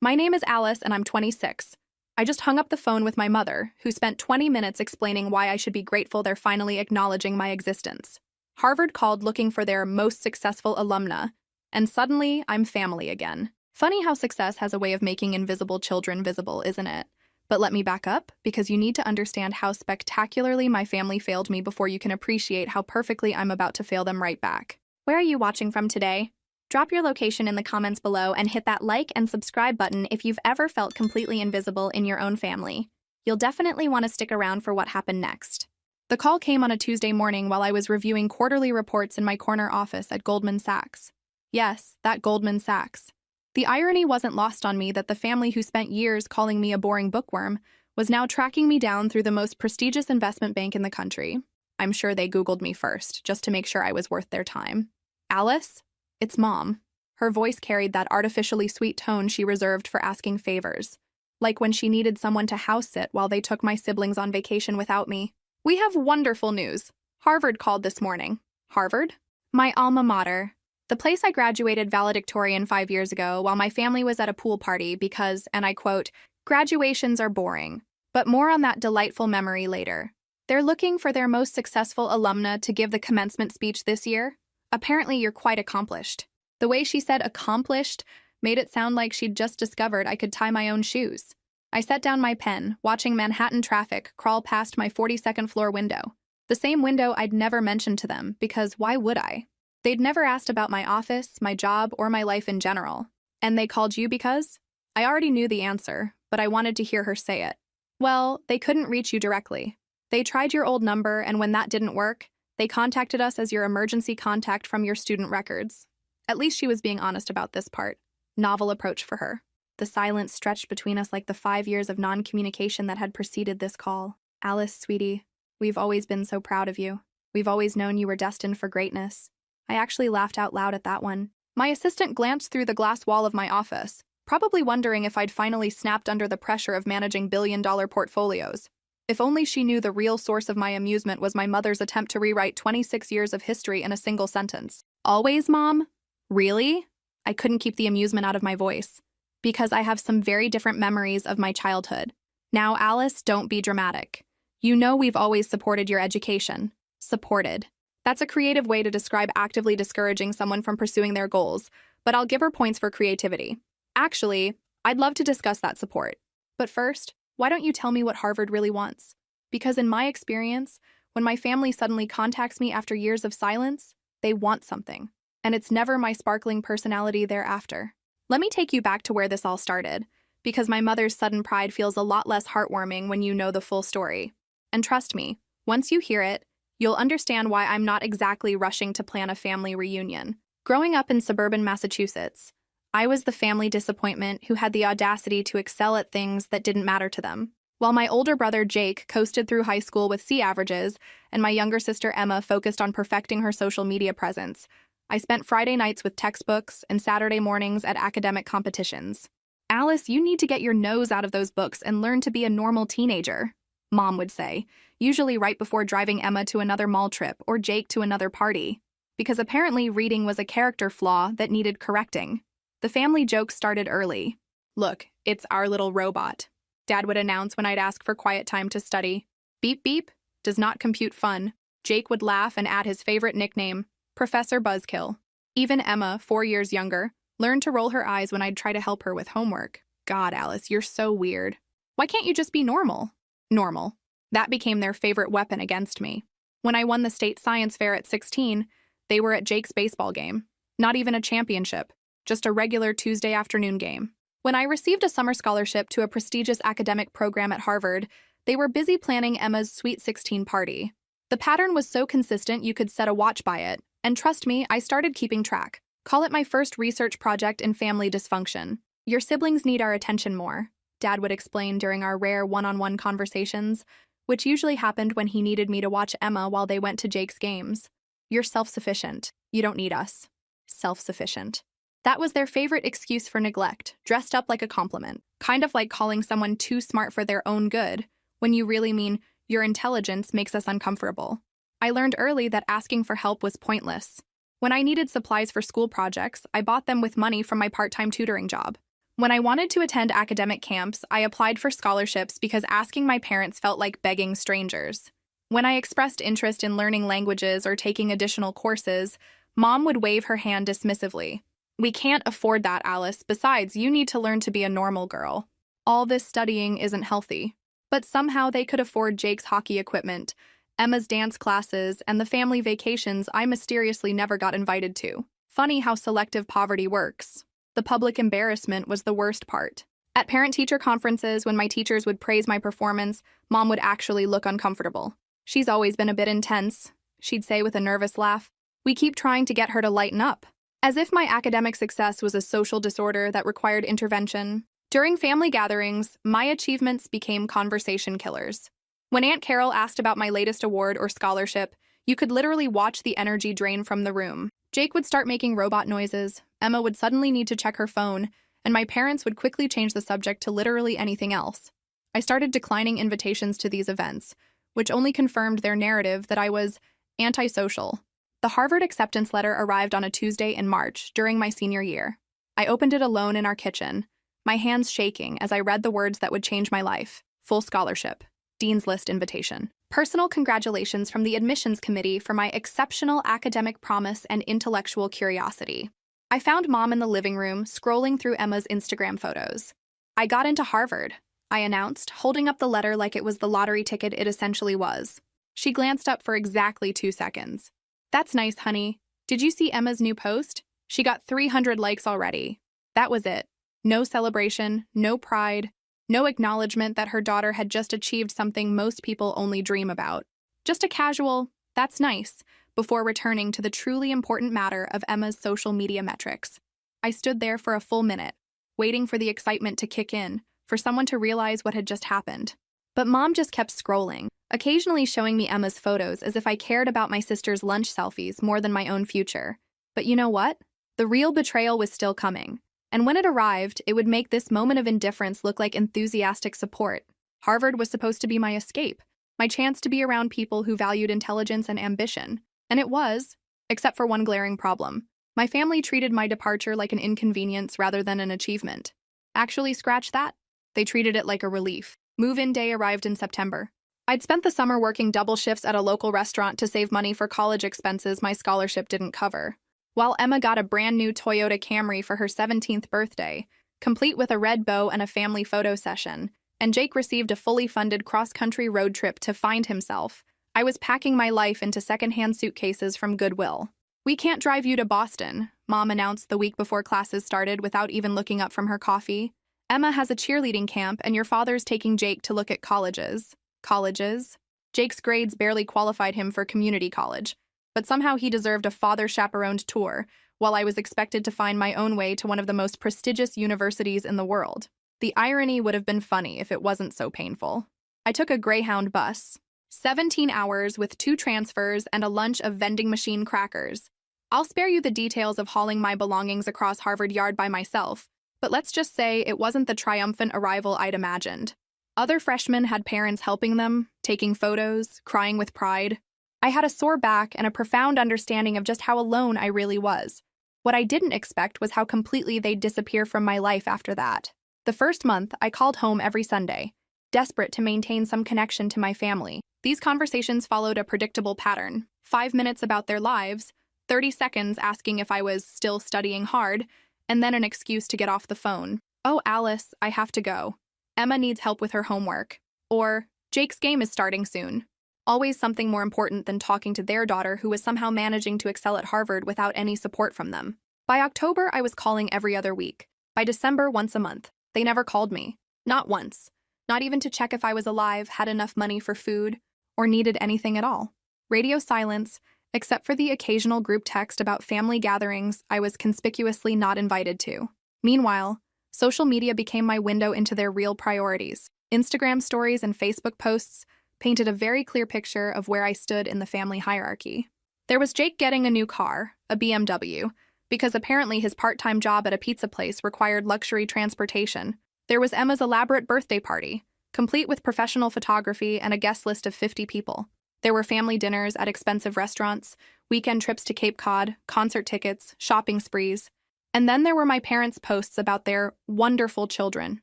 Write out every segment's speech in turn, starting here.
My name is Alice and I'm 26. I just hung up the phone with my mother, who spent 20 minutes explaining why I should be grateful they're finally acknowledging my existence. Harvard called looking for their most successful alumna, and suddenly I'm family again. Funny how success has a way of making invisible children visible, isn't it? But let me back up, because you need to understand how spectacularly my family failed me before you can appreciate how perfectly I'm about to fail them right back. Where are you watching from today? Drop your location in the comments below and hit that like and subscribe button if you've ever felt completely invisible in your own family. You'll definitely want to stick around for what happened next. The call came on a Tuesday morning while I was reviewing quarterly reports in my corner office at Goldman Sachs. Yes, that Goldman Sachs. The irony wasn't lost on me that the family who spent years calling me a boring bookworm was now tracking me down through the most prestigious investment bank in the country. I'm sure they Googled me first, just to make sure I was worth their time. Alice? It's Mom. Her voice carried that artificially sweet tone she reserved for asking favors, like when she needed someone to house sit while they took my siblings on vacation without me. We have wonderful news. Harvard called this morning. Harvard? My alma mater. The place I graduated valedictorian 5 years ago while my family was at a pool party because, and I quote, graduations are boring. But more on that delightful memory later. They're looking for their most successful alumna to give the commencement speech this year. Apparently you're quite accomplished. The way she said accomplished made it sound like she'd just discovered I could tie my own shoes. I set down my pen, watching Manhattan traffic crawl past my 42nd floor window. The same window I'd never mentioned to them, because why would I? They'd never asked about my office, my job, or my life in general. And they called you because? I already knew the answer, but I wanted to hear her say it. Well, they couldn't reach you directly. They tried your old number, and when that didn't work, they contacted us as your emergency contact from your student records. At least she was being honest about this part. Novel approach for her. The silence stretched between us like the 5 years of non-communication that had preceded this call. Alice, sweetie, we've always been so proud of you. We've always known you were destined for greatness. I actually laughed out loud at that one. My assistant glanced through the glass wall of my office, probably wondering if I'd finally snapped under the pressure of managing billion-dollar portfolios. If only she knew the real source of my amusement was my mother's attempt to rewrite 26 years of history in a single sentence. Always, Mom? Really? I couldn't keep the amusement out of my voice. Because I have some very different memories of my childhood. Now, Alice, don't be dramatic. You know we've always supported your education. Supported. That's a creative way to describe actively discouraging someone from pursuing their goals, but I'll give her points for creativity. Actually, I'd love to discuss that support. But first, why don't you tell me what Harvard really wants? Because in my experience, when my family suddenly contacts me after years of silence, they want something. And it's never my sparkling personality thereafter. Let me take you back to where this all started, because my mother's sudden pride feels a lot less heartwarming when you know the full story. And trust me, once you hear it, you'll understand why I'm not exactly rushing to plan a family reunion. Growing up in suburban Massachusetts, I was the family disappointment who had the audacity to excel at things that didn't matter to them. While my older brother Jake coasted through high school with C averages, and my younger sister Emma focused on perfecting her social media presence, I spent Friday nights with textbooks and Saturday mornings at academic competitions. Alice, you need to get your nose out of those books and learn to be a normal teenager, Mom would say, usually right before driving Emma to another mall trip or Jake to another party, because apparently reading was a character flaw that needed correcting. The family jokes started early. Look, it's our little robot, Dad would announce when I'd ask for quiet time to study. Beep beep, does not compute fun. Jake would laugh and add his favorite nickname, Professor Buzzkill. Even Emma, 4 years younger, learned to roll her eyes when I'd try to help her with homework. God, Alice, you're so weird. Why can't you just be normal? Normal. That became their favorite weapon against me. When I won the state science fair at 16, they were at Jake's baseball game. Not even a championship. Just a regular Tuesday afternoon game. When I received a summer scholarship to a prestigious academic program at Harvard, they were busy planning Emma's Sweet 16 party. The pattern was so consistent you could set a watch by it, and trust me, I started keeping track. Call it my first research project in family dysfunction. Your siblings need our attention more, Dad would explain during our rare one-on-one conversations, which usually happened when he needed me to watch Emma while they went to Jake's games. You're self-sufficient. You don't need us. Self-sufficient. That was their favorite excuse for neglect, dressed up like a compliment. Kind of like calling someone too smart for their own good, when you really mean your intelligence makes us uncomfortable. I learned early that asking for help was pointless. When I needed supplies for school projects, I bought them with money from my part-time tutoring job. When I wanted to attend academic camps, I applied for scholarships because asking my parents felt like begging strangers. When I expressed interest in learning languages or taking additional courses, Mom would wave her hand dismissively. "We can't afford that, Alice. Besides, you need to learn to be a normal girl. All this studying isn't healthy." But somehow they could afford Jake's hockey equipment, Emma's dance classes, and the family vacations I mysteriously never got invited to. Funny how selective poverty works. The public embarrassment was the worst part. At parent-teacher conferences, when my teachers would praise my performance, Mom would actually look uncomfortable. "She's always been a bit intense," she'd say with a nervous laugh. "We keep trying to get her to lighten up." As if my academic success was a social disorder that required intervention. During family gatherings, my achievements became conversation killers. When Aunt Carol asked about my latest award or scholarship, you could literally watch the energy drain from the room. Jake would start making robot noises, Emma would suddenly need to check her phone, and my parents would quickly change the subject to literally anything else. I started declining invitations to these events, which only confirmed their narrative that I was antisocial. The Harvard acceptance letter arrived on a Tuesday in March, during my senior year. I opened it alone in our kitchen, my hands shaking as I read the words that would change my life. Full scholarship. Dean's List invitation. Personal congratulations from the admissions committee for my exceptional academic promise and intellectual curiosity. I found Mom in the living room, scrolling through Emma's Instagram photos. "I got into Harvard," I announced, holding up the letter like it was the lottery ticket it essentially was. She glanced up for exactly 2 seconds. "That's nice, honey. Did you see Emma's new post? She got 300 likes already." That was it. No celebration, no pride, no acknowledgement that her daughter had just achieved something most people only dream about. Just a casual, "That's nice," before returning to the truly important matter of Emma's social media metrics. I stood there for a full minute, waiting for the excitement to kick in, for someone to realize what had just happened. But Mom just kept scrolling, occasionally showing me Emma's photos as if I cared about my sister's lunch selfies more than my own future. But you know what? The real betrayal was still coming. And when it arrived, it would make this moment of indifference look like enthusiastic support. Harvard was supposed to be my escape, my chance to be around people who valued intelligence and ambition. And it was, except for one glaring problem. My family treated my departure like an inconvenience rather than an achievement. Actually, scratch that. They treated it like a relief. Move-in day arrived in September. I'd spent the summer working double shifts at a local restaurant to save money for college expenses my scholarship didn't cover. While Emma got a brand new Toyota Camry for her 17th birthday, complete with a red bow and a family photo session, and Jake received a fully funded cross-country road trip to find himself, I was packing my life into secondhand suitcases from Goodwill. "We can't drive you to Boston," Mom announced the week before classes started without even looking up from her coffee. "Emma has a cheerleading camp and your father's taking Jake to look at colleges." Colleges? Jake's grades barely qualified him for community college, but somehow he deserved a father-chaperoned tour, while I was expected to find my own way to one of the most prestigious universities in the world. The irony would have been funny if it wasn't so painful. I took a Greyhound bus. 17 hours with 2 transfers and a lunch of vending machine crackers. I'll spare you the details of hauling my belongings across Harvard Yard by myself, but let's just say it wasn't the triumphant arrival I'd imagined. Other freshmen had parents helping them, taking photos, crying with pride. I had a sore back and a profound understanding of just how alone I really was. What I didn't expect was how completely they'd disappear from my life after that. The first month, I called home every Sunday, desperate to maintain some connection to my family. These conversations followed a predictable pattern: 5 minutes about their lives, 30 seconds asking if I was still studying hard, and then an excuse to get off the phone. "Oh, Alice, I have to go. Emma needs help with her homework." Or, "Jake's game is starting soon." Always something more important than talking to their daughter who was somehow managing to excel at Harvard without any support from them. By October, I was calling every other week. By December, once a month. They never called me. Not once. Not even to check if I was alive, had enough money for food, or needed anything at all. Radio silence, except for the occasional group text about family gatherings I was conspicuously not invited to. Meanwhile, social media became my window into their real priorities. Instagram stories and Facebook posts painted a very clear picture of where I stood in the family hierarchy. There was Jake getting a new car, a BMW, because apparently his part-time job at a pizza place required luxury transportation. There was Emma's elaborate birthday party, complete with professional photography and a guest list of 50 people. There were family dinners at expensive restaurants, weekend trips to Cape Cod, concert tickets, shopping sprees. And then there were my parents' posts about their wonderful children.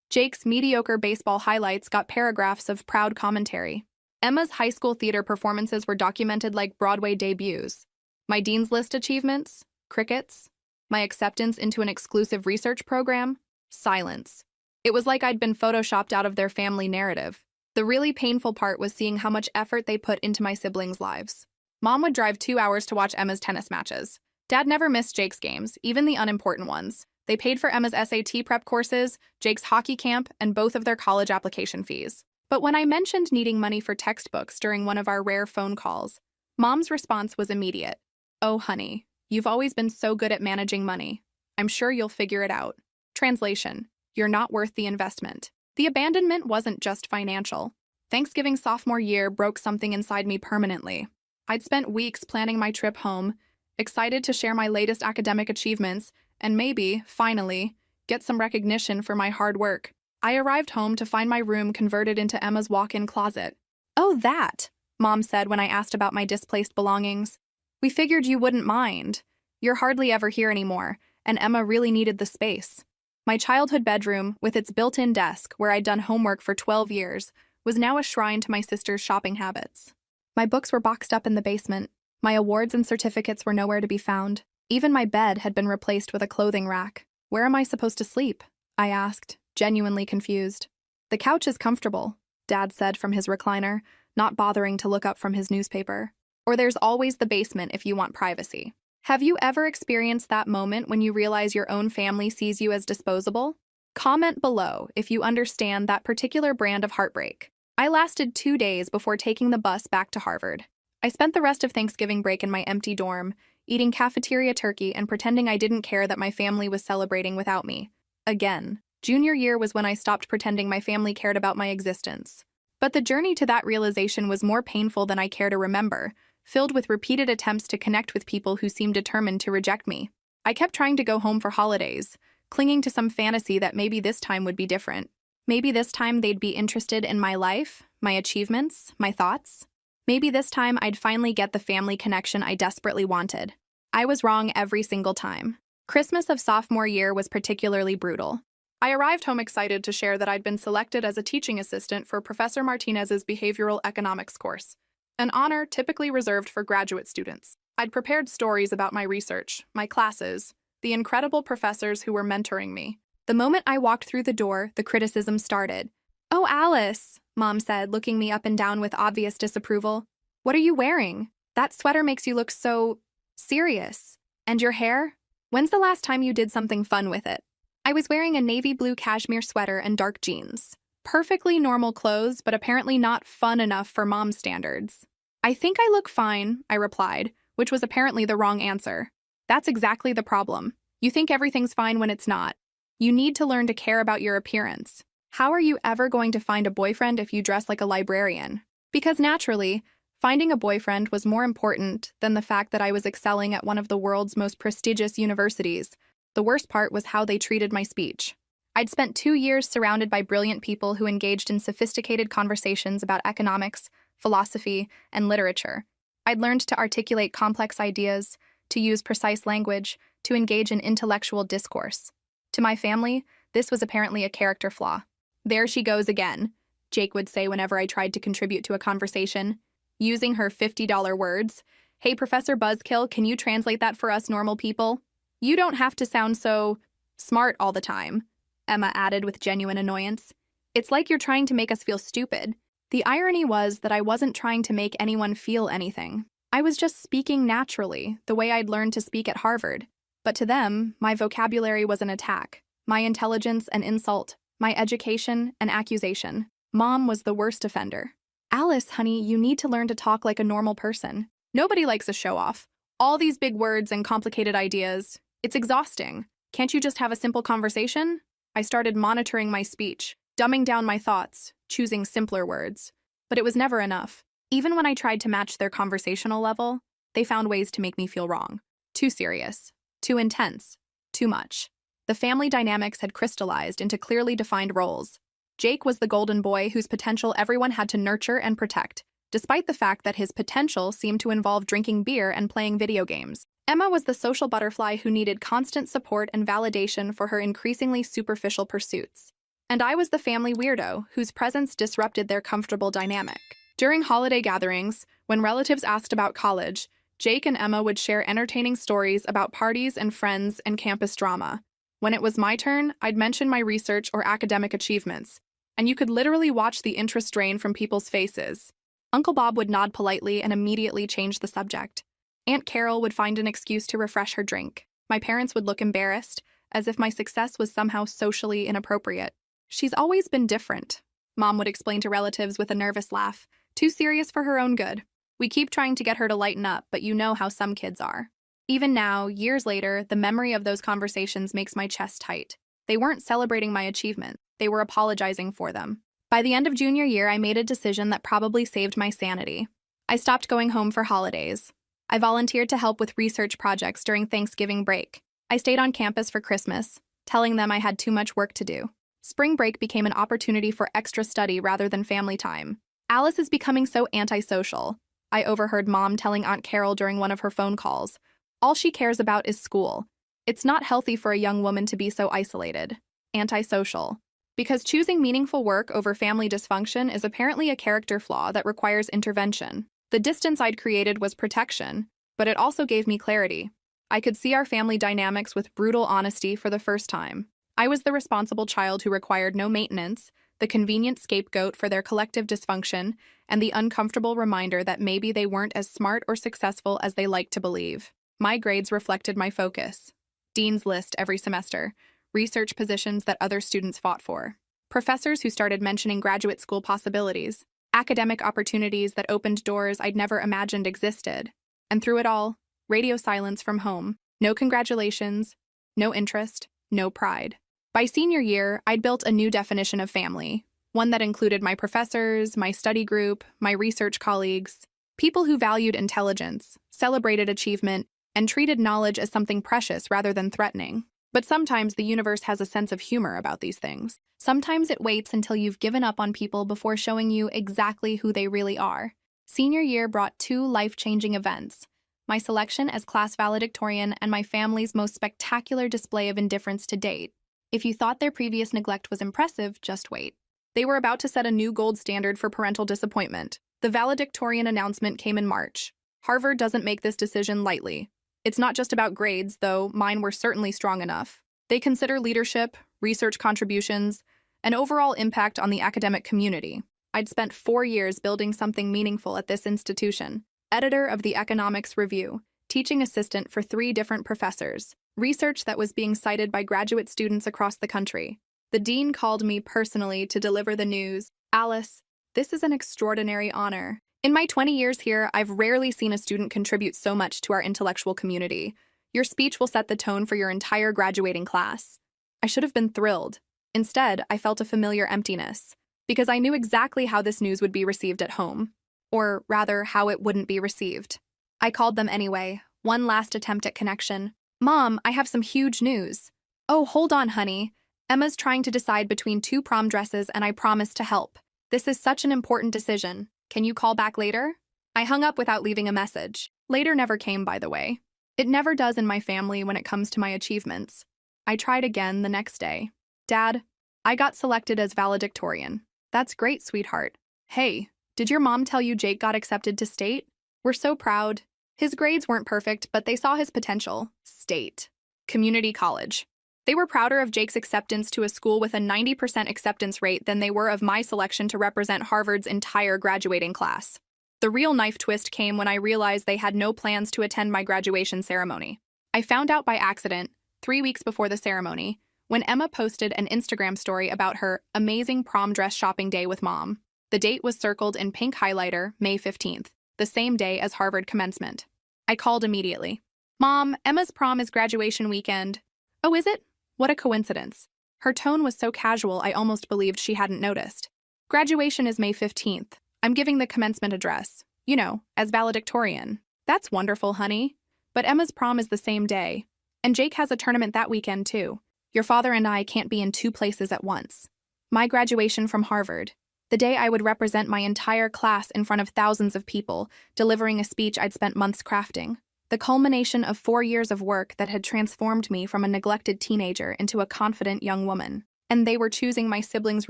Jake's mediocre baseball highlights got paragraphs of proud commentary. Emma's high school theater performances were documented like Broadway debuts. My Dean's List achievements? Crickets. My acceptance into an exclusive research program? Silence. It was like I'd been photoshopped out of their family narrative. The really painful part was seeing how much effort they put into my siblings' lives. Mom would drive 2 hours to watch Emma's tennis matches. Dad never missed Jake's games, even the unimportant ones. They paid for Emma's SAT prep courses, Jake's hockey camp, and both of their college application fees. But when I mentioned needing money for textbooks during one of our rare phone calls, Mom's response was immediate. "Oh, honey, you've always been so good at managing money. I'm sure you'll figure it out." Translation: you're not worth the investment. The abandonment wasn't just financial. Thanksgiving sophomore year broke something inside me permanently. I'd spent weeks planning my trip home, excited to share my latest academic achievements, and maybe, finally, get some recognition for my hard work. I arrived home to find my room converted into Emma's walk-in closet. "Oh, that," Mom said when I asked about my displaced belongings. "We figured you wouldn't mind. You're hardly ever here anymore, and Emma really needed the space." My childhood bedroom, with its built-in desk where I'd done homework for 12 years, was now a shrine to my sister's shopping habits. My books were boxed up in the basement. My awards and certificates were nowhere to be found. Even my bed had been replaced with a clothing rack. "Where am I supposed to sleep?" I asked, genuinely confused. "The couch is comfortable," Dad said from his recliner, not bothering to look up from his newspaper. "Or there's always the basement if you want privacy." Have you ever experienced that moment when you realize your own family sees you as disposable? Comment below if you understand that particular brand of heartbreak. I lasted 2 days before taking the bus back to Harvard. I spent the rest of Thanksgiving break in my empty dorm, eating cafeteria turkey and pretending I didn't care that my family was celebrating without me. Again, junior year was when I stopped pretending my family cared about my existence. But the journey to that realization was more painful than I care to remember, filled with repeated attempts to connect with people who seemed determined to reject me. I kept trying to go home for holidays, clinging to some fantasy that maybe this time would be different. Maybe this time they'd be interested in my life, my achievements, my thoughts. Maybe this time I'd finally get the family connection I desperately wanted. I was wrong every single time. Christmas of sophomore year was particularly brutal. I arrived home excited to share that I'd been selected as a teaching assistant for Professor Martinez's behavioral economics course, an honor typically reserved for graduate students. I'd prepared stories about my research, my classes, the incredible professors who were mentoring me. The moment I walked through the door, the criticism started. "Oh, Alice," Mom said, looking me up and down with obvious disapproval. "What are you wearing? That sweater makes you look so serious. And your hair? When's the last time you did something fun with it?" I was wearing a navy blue cashmere sweater and dark jeans. Perfectly normal clothes, but apparently not fun enough for Mom's standards. "I think I look fine," I replied, which was apparently the wrong answer. That's exactly the problem. You think everything's fine when it's not. You need to learn to care about your appearance. How are you ever going to find a boyfriend if you dress like a librarian? Because naturally, finding a boyfriend was more important than the fact that I was excelling at one of the world's most prestigious universities. The worst part was how they treated my speech. I'd spent 2 years surrounded by brilliant people who engaged in sophisticated conversations about economics, philosophy, and literature. I'd learned to articulate complex ideas, to use precise language, to engage in intellectual discourse. To my family, this was apparently a character flaw. "There she goes again," Jake would say whenever I tried to contribute to a conversation, using her $50 words. "Hey, Professor Buzzkill, can you translate that for us normal people? You don't have to sound so smart all the time," Emma added with genuine annoyance. "It's like you're trying to make us feel stupid." The irony was that I wasn't trying to make anyone feel anything. I was just speaking naturally, the way I'd learned to speak at Harvard. But to them, my vocabulary was an attack, my intelligence an insult, my education an accusation. Mom was the worst offender. "Alice, honey, you need to learn to talk like a normal person. Nobody likes a show-off. All these big words and complicated ideas. It's exhausting. Can't you just have a simple conversation?" I started monitoring my speech, dumbing down my thoughts, choosing simpler words. But it was never enough. Even when I tried to match their conversational level, they found ways to make me feel wrong. Too serious. Too intense. Too much. The family dynamics had crystallized into clearly defined roles. Jake was the golden boy whose potential everyone had to nurture and protect, despite the fact that his potential seemed to involve drinking beer and playing video games. Emma was the social butterfly who needed constant support and validation for her increasingly superficial pursuits. And I was the family weirdo whose presence disrupted their comfortable dynamic. During holiday gatherings, when relatives asked about college, Jake and Emma would share entertaining stories about parties and friends and campus drama. When it was my turn, I'd mention my research or academic achievements, and you could literally watch the interest drain from people's faces. Uncle Bob would nod politely and immediately change the subject. Aunt Carol would find an excuse to refresh her drink. My parents would look embarrassed, as if my success was somehow socially inappropriate. "She's always been different," Mom would explain to relatives with a nervous laugh, too serious for her own good. "We keep trying to get her to lighten up, but you know how some kids are." Even now, years later, the memory of those conversations makes my chest tight. They weren't celebrating my achievement, they were apologizing for them. By the end of junior year, I made a decision that probably saved my sanity. I stopped going home for holidays. I volunteered to help with research projects during Thanksgiving break. I stayed on campus for Christmas, telling them I had too much work to do. Spring break became an opportunity for extra study rather than family time. "Alice is becoming so antisocial," I overheard Mom telling Aunt Carol during one of her phone calls. "All she cares about is school. It's not healthy for a young woman to be so isolated." Antisocial. Because choosing meaningful work over family dysfunction is apparently a character flaw that requires intervention. The distance I'd created was protection, but it also gave me clarity. I could see our family dynamics with brutal honesty for the first time. I was the responsible child who required no maintenance, the convenient scapegoat for their collective dysfunction, and the uncomfortable reminder that maybe they weren't as smart or successful as they liked to believe. My grades reflected my focus. Dean's list every semester, research positions that other students fought for, professors who started mentioning graduate school possibilities, academic opportunities that opened doors I'd never imagined existed. And through it all, radio silence from home. No congratulations, no interest, no pride. By senior year, I'd built a new definition of family, one that included my professors, my study group, my research colleagues, people who valued intelligence, celebrated achievement, and treated knowledge as something precious rather than threatening. But sometimes the universe has a sense of humor about these things. Sometimes it waits until you've given up on people before showing you exactly who they really are. Senior year brought two life-changing events: my selection as class valedictorian and my family's most spectacular display of indifference to date. If you thought their previous neglect was impressive, just wait. They were about to set a new gold standard for parental disappointment. The valedictorian announcement came in March. Harvard doesn't make this decision lightly. It's not just about grades, though mine were certainly strong enough. They consider leadership, research contributions, and overall impact on the academic community. I'd spent 4 years building something meaningful at this institution. Editor of the Economics Review, teaching assistant for 3 different professors, research that was being cited by graduate students across the country. The dean called me personally to deliver the news. "Alice, this is an extraordinary honor. In my 20 years here, I've rarely seen a student contribute so much to our intellectual community. Your speech will set the tone for your entire graduating class." I should have been thrilled. Instead, I felt a familiar emptiness, because I knew exactly how this news would be received at home. Or rather, how it wouldn't be received. I called them anyway, one last attempt at connection. "Mom, I have some huge news." "Oh, hold on, honey. Emma's trying to decide between 2 prom dresses and I promised to help. This is such an important decision. Can you call back later?" I hung up without leaving a message. Later never came, by the way. It never does in my family when it comes to my achievements. I tried again the next day. "Dad, I got selected as valedictorian." "That's great, sweetheart. Hey, did your mom tell you Jake got accepted to state? We're so proud." His grades weren't perfect, but they saw his potential. State. Community college. They were prouder of Jake's acceptance to a school with a 90% acceptance rate than they were of my selection to represent Harvard's entire graduating class. The real knife twist came when I realized they had no plans to attend my graduation ceremony. I found out by accident, 3 weeks before the ceremony, when Emma posted an Instagram story about her amazing prom dress shopping day with Mom. The date was circled in pink highlighter, May 15th, the same day as Harvard commencement. I called immediately. "Mom, Emma's prom is graduation weekend." "Oh, is it? What a coincidence." Her tone was so casual I almost believed she hadn't noticed. "Graduation is May 15th. I'm giving the commencement address. You know, as valedictorian." "That's wonderful, honey. But Emma's prom is the same day. And Jake has a tournament that weekend, too. Your father and I can't be in 2 places at once. My graduation from Harvard. The day I would represent my entire class in front of thousands of people, delivering a speech I'd spent months crafting. the culmination of 4 years of work that had transformed me from a neglected teenager into a confident young woman. And they were choosing my siblings'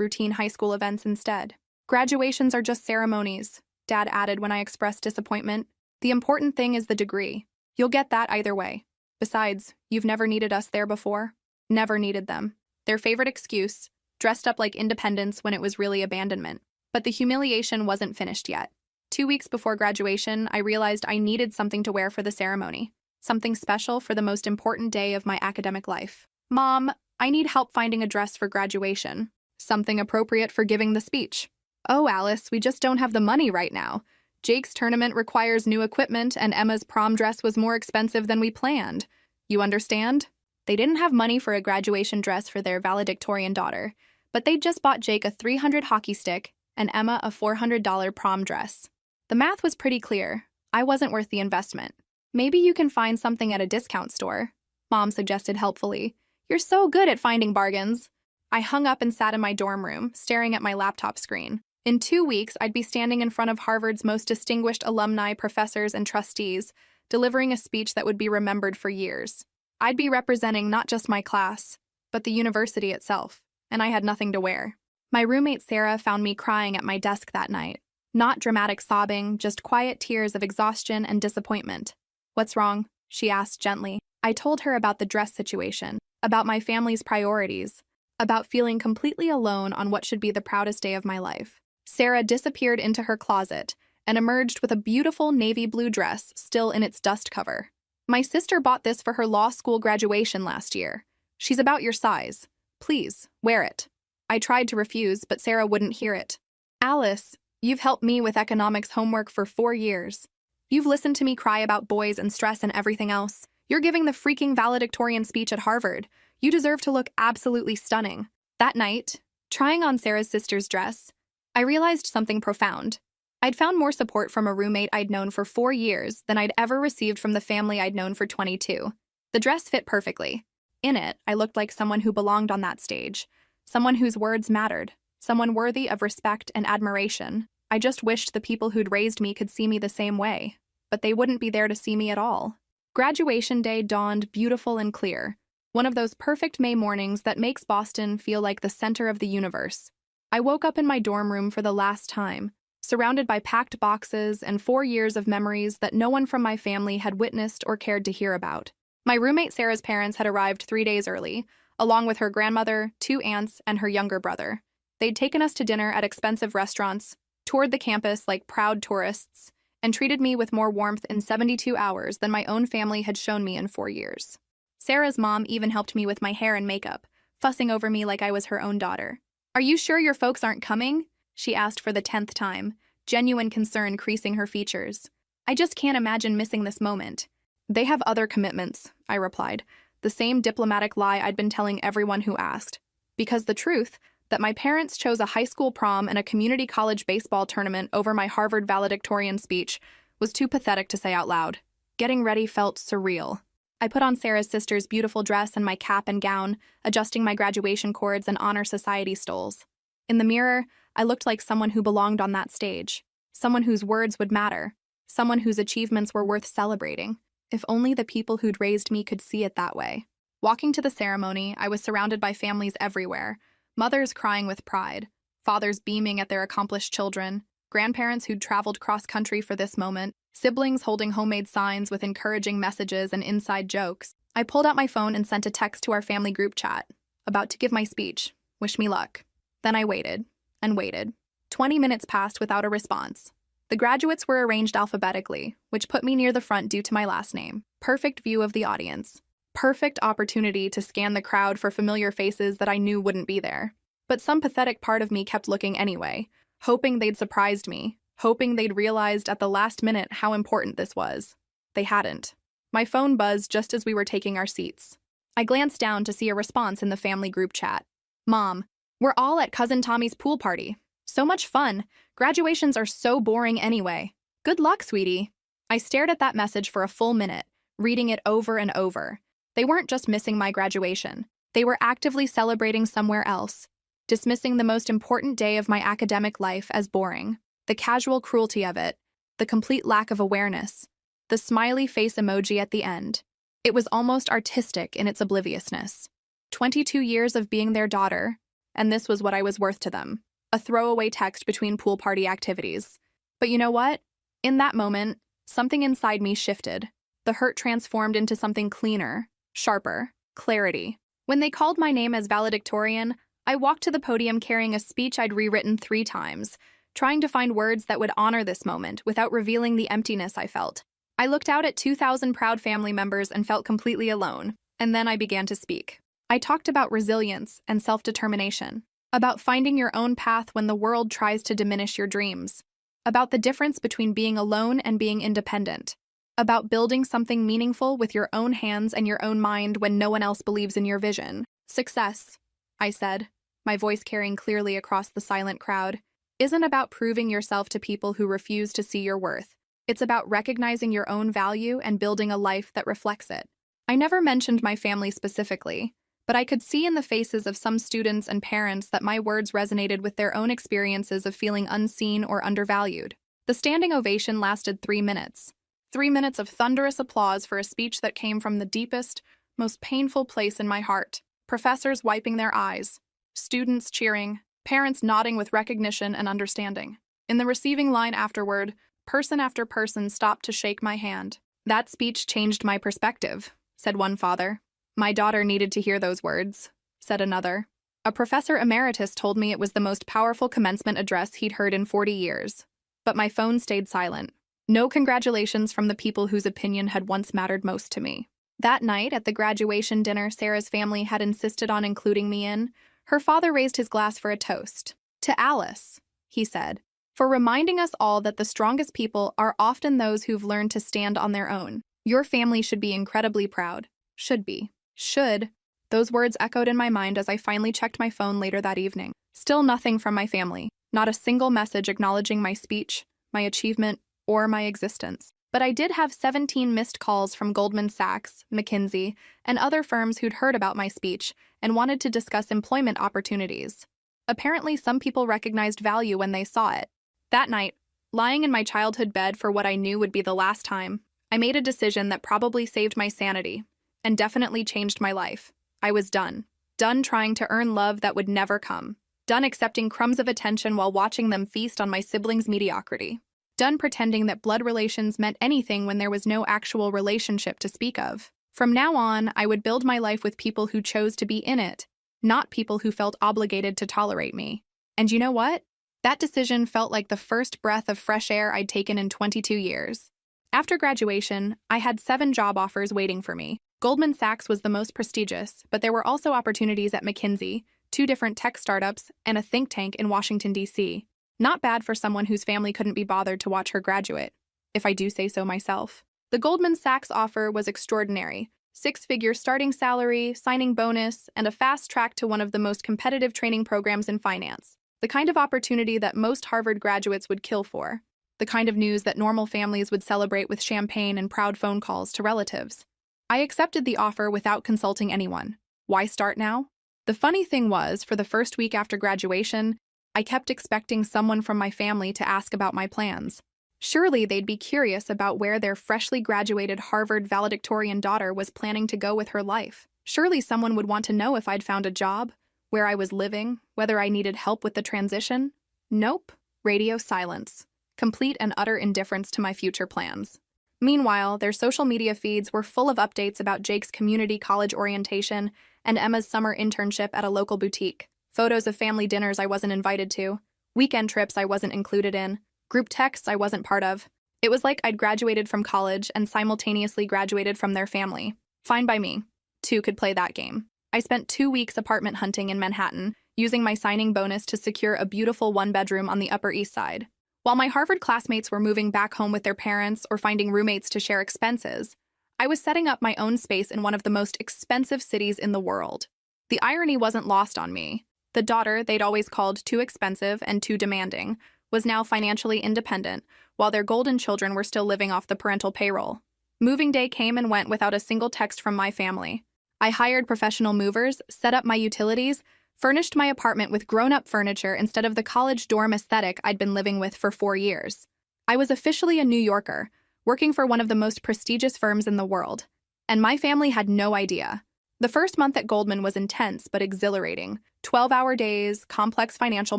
routine high school events instead. Graduations are just ceremonies, Dad added when I expressed disappointment. The important thing is the degree. You'll get that either way. Besides, you've never needed us there before. Never needed them. Their favorite excuse, dressed up like independence when it was really abandonment. But the humiliation wasn't finished yet. 2 weeks before graduation, I realized I needed something to wear for the ceremony. Something special for the most important day of my academic life. Mom, I need help finding a dress for graduation. Something appropriate for giving the speech. Oh, Alice, we just don't have the money right now. Jake's tournament requires new equipment, and Emma's prom dress was more expensive than we planned. You understand? They didn't have money for a graduation dress for their valedictorian daughter, but they'd just bought Jake a $300 hockey stick and Emma a $400 prom dress. The math was pretty clear. I wasn't worth the investment. Maybe you can find something at a discount store, Mom suggested helpfully. You're so good at finding bargains. I hung up and sat in my dorm room, staring at my laptop screen. In 2 weeks, I'd be standing in front of Harvard's most distinguished alumni, professors, and trustees, delivering a speech that would be remembered for years. I'd be representing not just my class, but the university itself, and I had nothing to wear. My roommate Sarah found me crying at my desk that night. Not dramatic sobbing, just quiet tears of exhaustion and disappointment. What's wrong? She asked gently. I told her about the dress situation, about my family's priorities, about feeling completely alone on what should be the proudest day of my life. Sarah disappeared into her closet and emerged with a beautiful navy blue dress still in its dust cover. My sister bought this for her law school graduation last year. She's about your size. Please, wear it. I tried to refuse, but Sarah wouldn't hear it. Alice, you've helped me with economics homework for 4 years. You've listened to me cry about boys and stress and everything else. You're giving the freaking valedictorian speech at Harvard. You deserve to look absolutely stunning. That night, trying on Sarah's sister's dress, I realized something profound. I'd found more support from a roommate I'd known for 4 years than I'd ever received from the family I'd known for 22. The dress fit perfectly. In it, I looked like someone who belonged on that stage, someone whose words mattered, someone worthy of respect and admiration. I just wished the people who'd raised me could see me the same way, but they wouldn't be there to see me at all. Graduation day dawned beautiful and clear, one of those perfect May mornings that makes Boston feel like the center of the universe. I woke up in my dorm room for the last time, surrounded by packed boxes and 4 years of memories that no one from my family had witnessed or cared to hear about. My roommate Sarah's parents had arrived 3 days early, along with her grandmother, 2 aunts, and her younger brother. They'd taken us to dinner at expensive restaurants, toured the campus like proud tourists, and treated me with more warmth in 72 hours than my own family had shown me in 4 years. Sarah's mom even helped me with my hair and makeup, fussing over me like I was her own daughter. Are you sure your folks aren't coming? She asked for the 10th time, genuine concern creasing her features. I just can't imagine missing this moment. They have other commitments, I replied, the same diplomatic lie I'd been telling everyone who asked. Because the truth, that my parents chose a high school prom and a community college baseball tournament over my Harvard valedictorian speech, was too pathetic to say out loud. Getting ready felt surreal. I put on Sarah's sister's beautiful dress and my cap and gown, adjusting my graduation cords and honor society stoles. In the mirror, I looked like someone who belonged on that stage, someone whose words would matter, someone whose achievements were worth celebrating. If only the people who'd raised me could see it that way. Walking to the ceremony, I was surrounded by families everywhere, mothers crying with pride, fathers beaming at their accomplished children, grandparents who'd traveled cross-country for this moment, siblings holding homemade signs with encouraging messages and inside jokes. I pulled out my phone and sent a text to our family group chat. About to give my speech. Wish me luck. Then I waited and waited. 20 minutes passed without a response. The graduates were arranged alphabetically, which put me near the front due to my last name. Perfect view of the audience. Perfect opportunity to scan the crowd for familiar faces that I knew wouldn't be there. But some pathetic part of me kept looking anyway, hoping they'd surprised me, hoping they'd realized at the last minute how important this was. They hadn't. My phone buzzed just as we were taking our seats. I glanced down to see a response in the family group chat. Mom, we're all at Cousin Tommy's pool party. So much fun. Graduations are so boring anyway. Good luck, sweetie. I stared at that message for a full minute, reading it over and over. They weren't just missing my graduation. They were actively celebrating somewhere else, dismissing the most important day of my academic life as boring. The casual cruelty of it, the complete lack of awareness. the smiley face emoji at the end. It was almost artistic in its obliviousness. 22 years of being their daughter, and this was what I was worth to them. A throwaway text between pool party activities. But you know what? In that moment, something inside me shifted. The hurt transformed into something cleaner, sharper, clarity. When they called my name as valedictorian, I walked to the podium carrying a speech I'd rewritten 3 times, trying to find words that would honor this moment without revealing the emptiness I felt. I looked out at 2,000 proud family members and felt completely alone, and then I began to speak. I talked about resilience and self-determination, about finding your own path when the world tries to diminish your dreams, about the difference between being alone and being independent, about building something meaningful with your own hands and your own mind when no one else believes in your vision. Success, I said, my voice carrying clearly across the silent crowd, isn't about proving yourself to people who refuse to see your worth. It's about recognizing your own value and building a life that reflects it. I never mentioned my family specifically, but I could see in the faces of some students and parents that my words resonated with their own experiences of feeling unseen or undervalued. The standing ovation lasted 3 minutes. 3 minutes of thunderous applause for a speech that came from the deepest, most painful place in my heart. Professors wiping their eyes, students cheering, parents nodding with recognition and understanding. In the receiving line afterward, person after person stopped to shake my hand. That speech changed my perspective, said one father. My daughter needed to hear those words, said another. A professor emeritus told me it was the most powerful commencement address he'd heard in 40 years. But my phone stayed silent. No congratulations from the people whose opinion had once mattered most to me. That night, at the graduation dinner Sarah's family had insisted on including me in, her father raised his glass for a toast. To Alice, he said, for reminding us all that the strongest people are often those who've learned to stand on their own. Your family should be incredibly proud. Should be. Should. Those words echoed in my mind as I finally checked my phone later that evening. Still nothing from my family. Not a single message acknowledging my speech, my achievement, or my existence. But I did have 17 missed calls from Goldman Sachs, McKinsey, and other firms who'd heard about my speech and wanted to discuss employment opportunities. Apparently, some people recognized value when they saw it. That night, lying in my childhood bed for what I knew would be the last time, I made a decision that probably saved my sanity and definitely changed my life. I was done. Done trying to earn love that would never come. Done accepting crumbs of attention while watching them feast on my siblings' mediocrity. Done pretending that blood relations meant anything when there was no actual relationship to speak of. From now on, I would build my life with people who chose to be in it, not people who felt obligated to tolerate me. And you know what? That decision felt like the first breath of fresh air I'd taken in 22 years. After graduation, I had 7 job offers waiting for me. Goldman Sachs was the most prestigious, but there were also opportunities at McKinsey, 2 different tech startups, and a think tank in Washington, D.C. Not bad for someone whose family couldn't be bothered to watch her graduate, if I do say so myself. The Goldman Sachs offer was extraordinary. 6-figure starting salary, signing bonus, and a fast track to one of the most competitive training programs in finance. The kind of opportunity that most Harvard graduates would kill for. The kind of news that normal families would celebrate with champagne and proud phone calls to relatives. I accepted the offer without consulting anyone. Why start now? The funny thing was, for the first week after graduation, I kept expecting someone from my family to ask about my plans. Surely they'd be curious about where their freshly graduated Harvard valedictorian daughter was planning to go with her life. Surely someone would want to know if I'd found a job, where I was living, whether I needed help with the transition. Nope. Radio silence. Complete and utter indifference to my future plans. Meanwhile, their social media feeds were full of updates about Jake's community college orientation and Emma's summer internship at a local boutique. Photos of family dinners I wasn't invited to, weekend trips I wasn't included in, group texts I wasn't part of. It was like I'd graduated from college and simultaneously graduated from their family. Fine by me. 2 could play that game. I spent 2 weeks apartment hunting in Manhattan, using my signing bonus to secure a beautiful 1-bedroom on the Upper East Side. While my Harvard classmates were moving back home with their parents or finding roommates to share expenses, I was setting up my own space in one of the most expensive cities in the world. The irony wasn't lost on me. The daughter they'd always called too expensive and too demanding was now financially independent, while their golden children were still living off the parental payroll. Moving day came and went without a single text from my family. I hired professional movers, set up my utilities, furnished my apartment with grown-up furniture instead of the college dorm aesthetic I'd been living with for 4 years. I was officially a New Yorker, working for one of the most prestigious firms in the world. And my family had no idea. The first month at Goldman was intense but exhilarating. 12-hour days, complex financial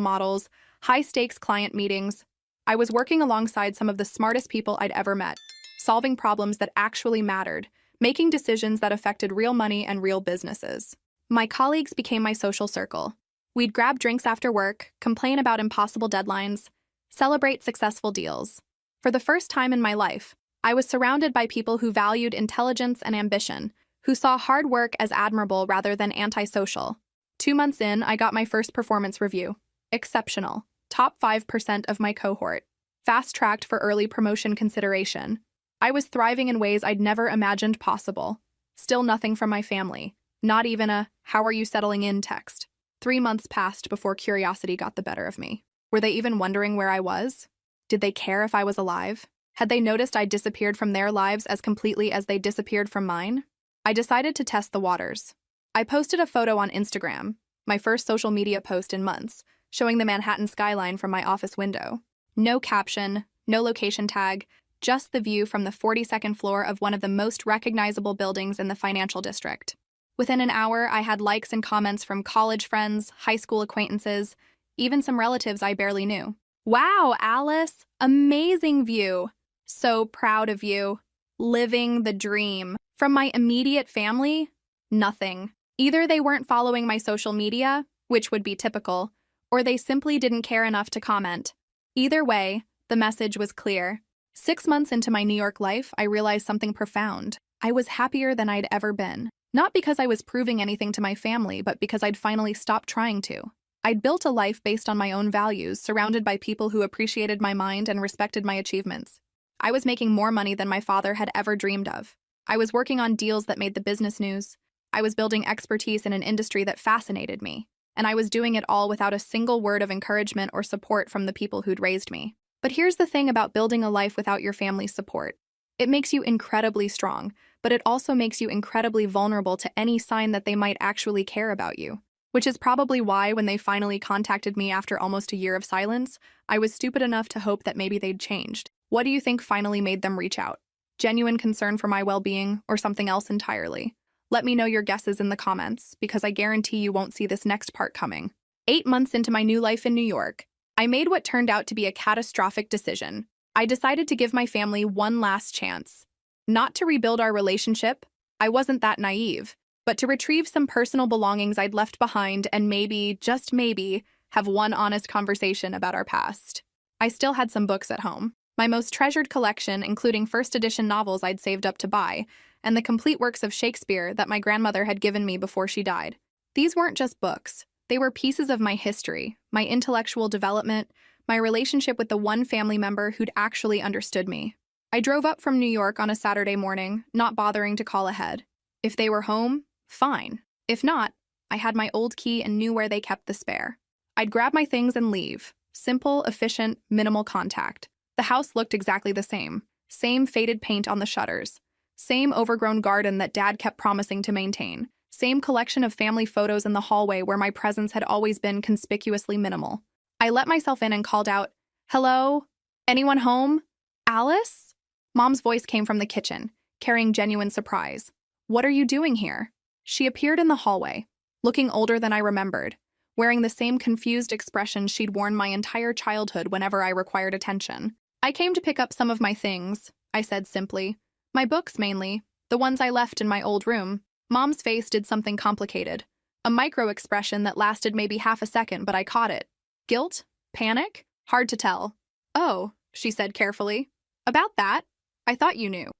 models, high-stakes client meetings. I was working alongside some of the smartest people I'd ever met, solving problems that actually mattered, making decisions that affected real money and real businesses. My colleagues became my social circle. We'd grab drinks after work, complain about impossible deadlines, celebrate successful deals. For the first time in my life, I was surrounded by people who valued intelligence and ambition, who saw hard work as admirable rather than antisocial. 2 months in, I got my first performance review. Exceptional. Top 5% of my cohort. Fast-tracked for early promotion consideration. I was thriving in ways I'd never imagined possible. Still nothing from my family. Not even a, "How are you settling in?" text. 3 months passed before curiosity got the better of me. Were they even wondering where I was? Did they care if I was alive? Had they noticed I disappeared from their lives as completely as they disappeared from mine? I decided to test the waters. I posted a photo on Instagram, my first social media post in months, showing the Manhattan skyline from my office window. No caption, no location tag, just the view from the 42nd floor of one of the most recognizable buildings in the financial district. Within an hour, I had likes and comments from college friends, high school acquaintances, even some relatives I barely knew. "Wow, Alice, amazing view. So proud of you. Living the dream." From my immediate family, nothing. Either they weren't following my social media, which would be typical, or they simply didn't care enough to comment. Either way, the message was clear. 6 months into my New York life, I realized something profound. I was happier than I'd ever been. Not because I was proving anything to my family, but because I'd finally stopped trying to. I'd built a life based on my own values, surrounded by people who appreciated my mind and respected my achievements. I was making more money than my father had ever dreamed of. I was working on deals that made the business news. I was building expertise in an industry that fascinated me. And I was doing it all without a single word of encouragement or support from the people who'd raised me. But here's the thing about building a life without your family's support. It makes you incredibly strong, but it also makes you incredibly vulnerable to any sign that they might actually care about you. Which is probably why, when they finally contacted me after almost a year of silence, I was stupid enough to hope that maybe they'd changed. What do you think finally made them reach out? Genuine concern for my well-being, or something else entirely? Let me know your guesses in the comments, because I guarantee you won't see this next part coming. 8 months into my new life in New York, I made what turned out to be a catastrophic decision. I decided to give my family one last chance. Not to rebuild our relationship, I wasn't that naive, but to retrieve some personal belongings I'd left behind and maybe, just maybe, have one honest conversation about our past. I still had some books at home. My most treasured collection, including first edition novels I'd saved up to buy, and the complete works of Shakespeare that my grandmother had given me before she died. These weren't just books. They were pieces of my history, my intellectual development, my relationship with the one family member who'd actually understood me. I drove up from New York on a Saturday morning, not bothering to call ahead. If they were home, fine. If not, I had my old key and knew where they kept the spare. I'd grab my things and leave. Simple, efficient, minimal contact. The house looked exactly the same. Same faded paint on the shutters. Same overgrown garden that Dad kept promising to maintain. Same collection of family photos in the hallway where my presence had always been conspicuously minimal. I let myself in and called out, "Hello? Anyone home? Alice?" Mom's voice came from the kitchen, carrying genuine surprise. "What are you doing here?" She appeared in the hallway, looking older than I remembered, wearing the same confused expression she'd worn my entire childhood whenever I required attention. "I came to pick up some of my things," I said simply. "My books, mainly. The ones I left in my old room." Mom's face did something complicated. A micro-expression that lasted maybe half a second, but I caught it. Guilt? Panic? Hard to tell. "Oh," she said carefully. "About that? I thought you knew."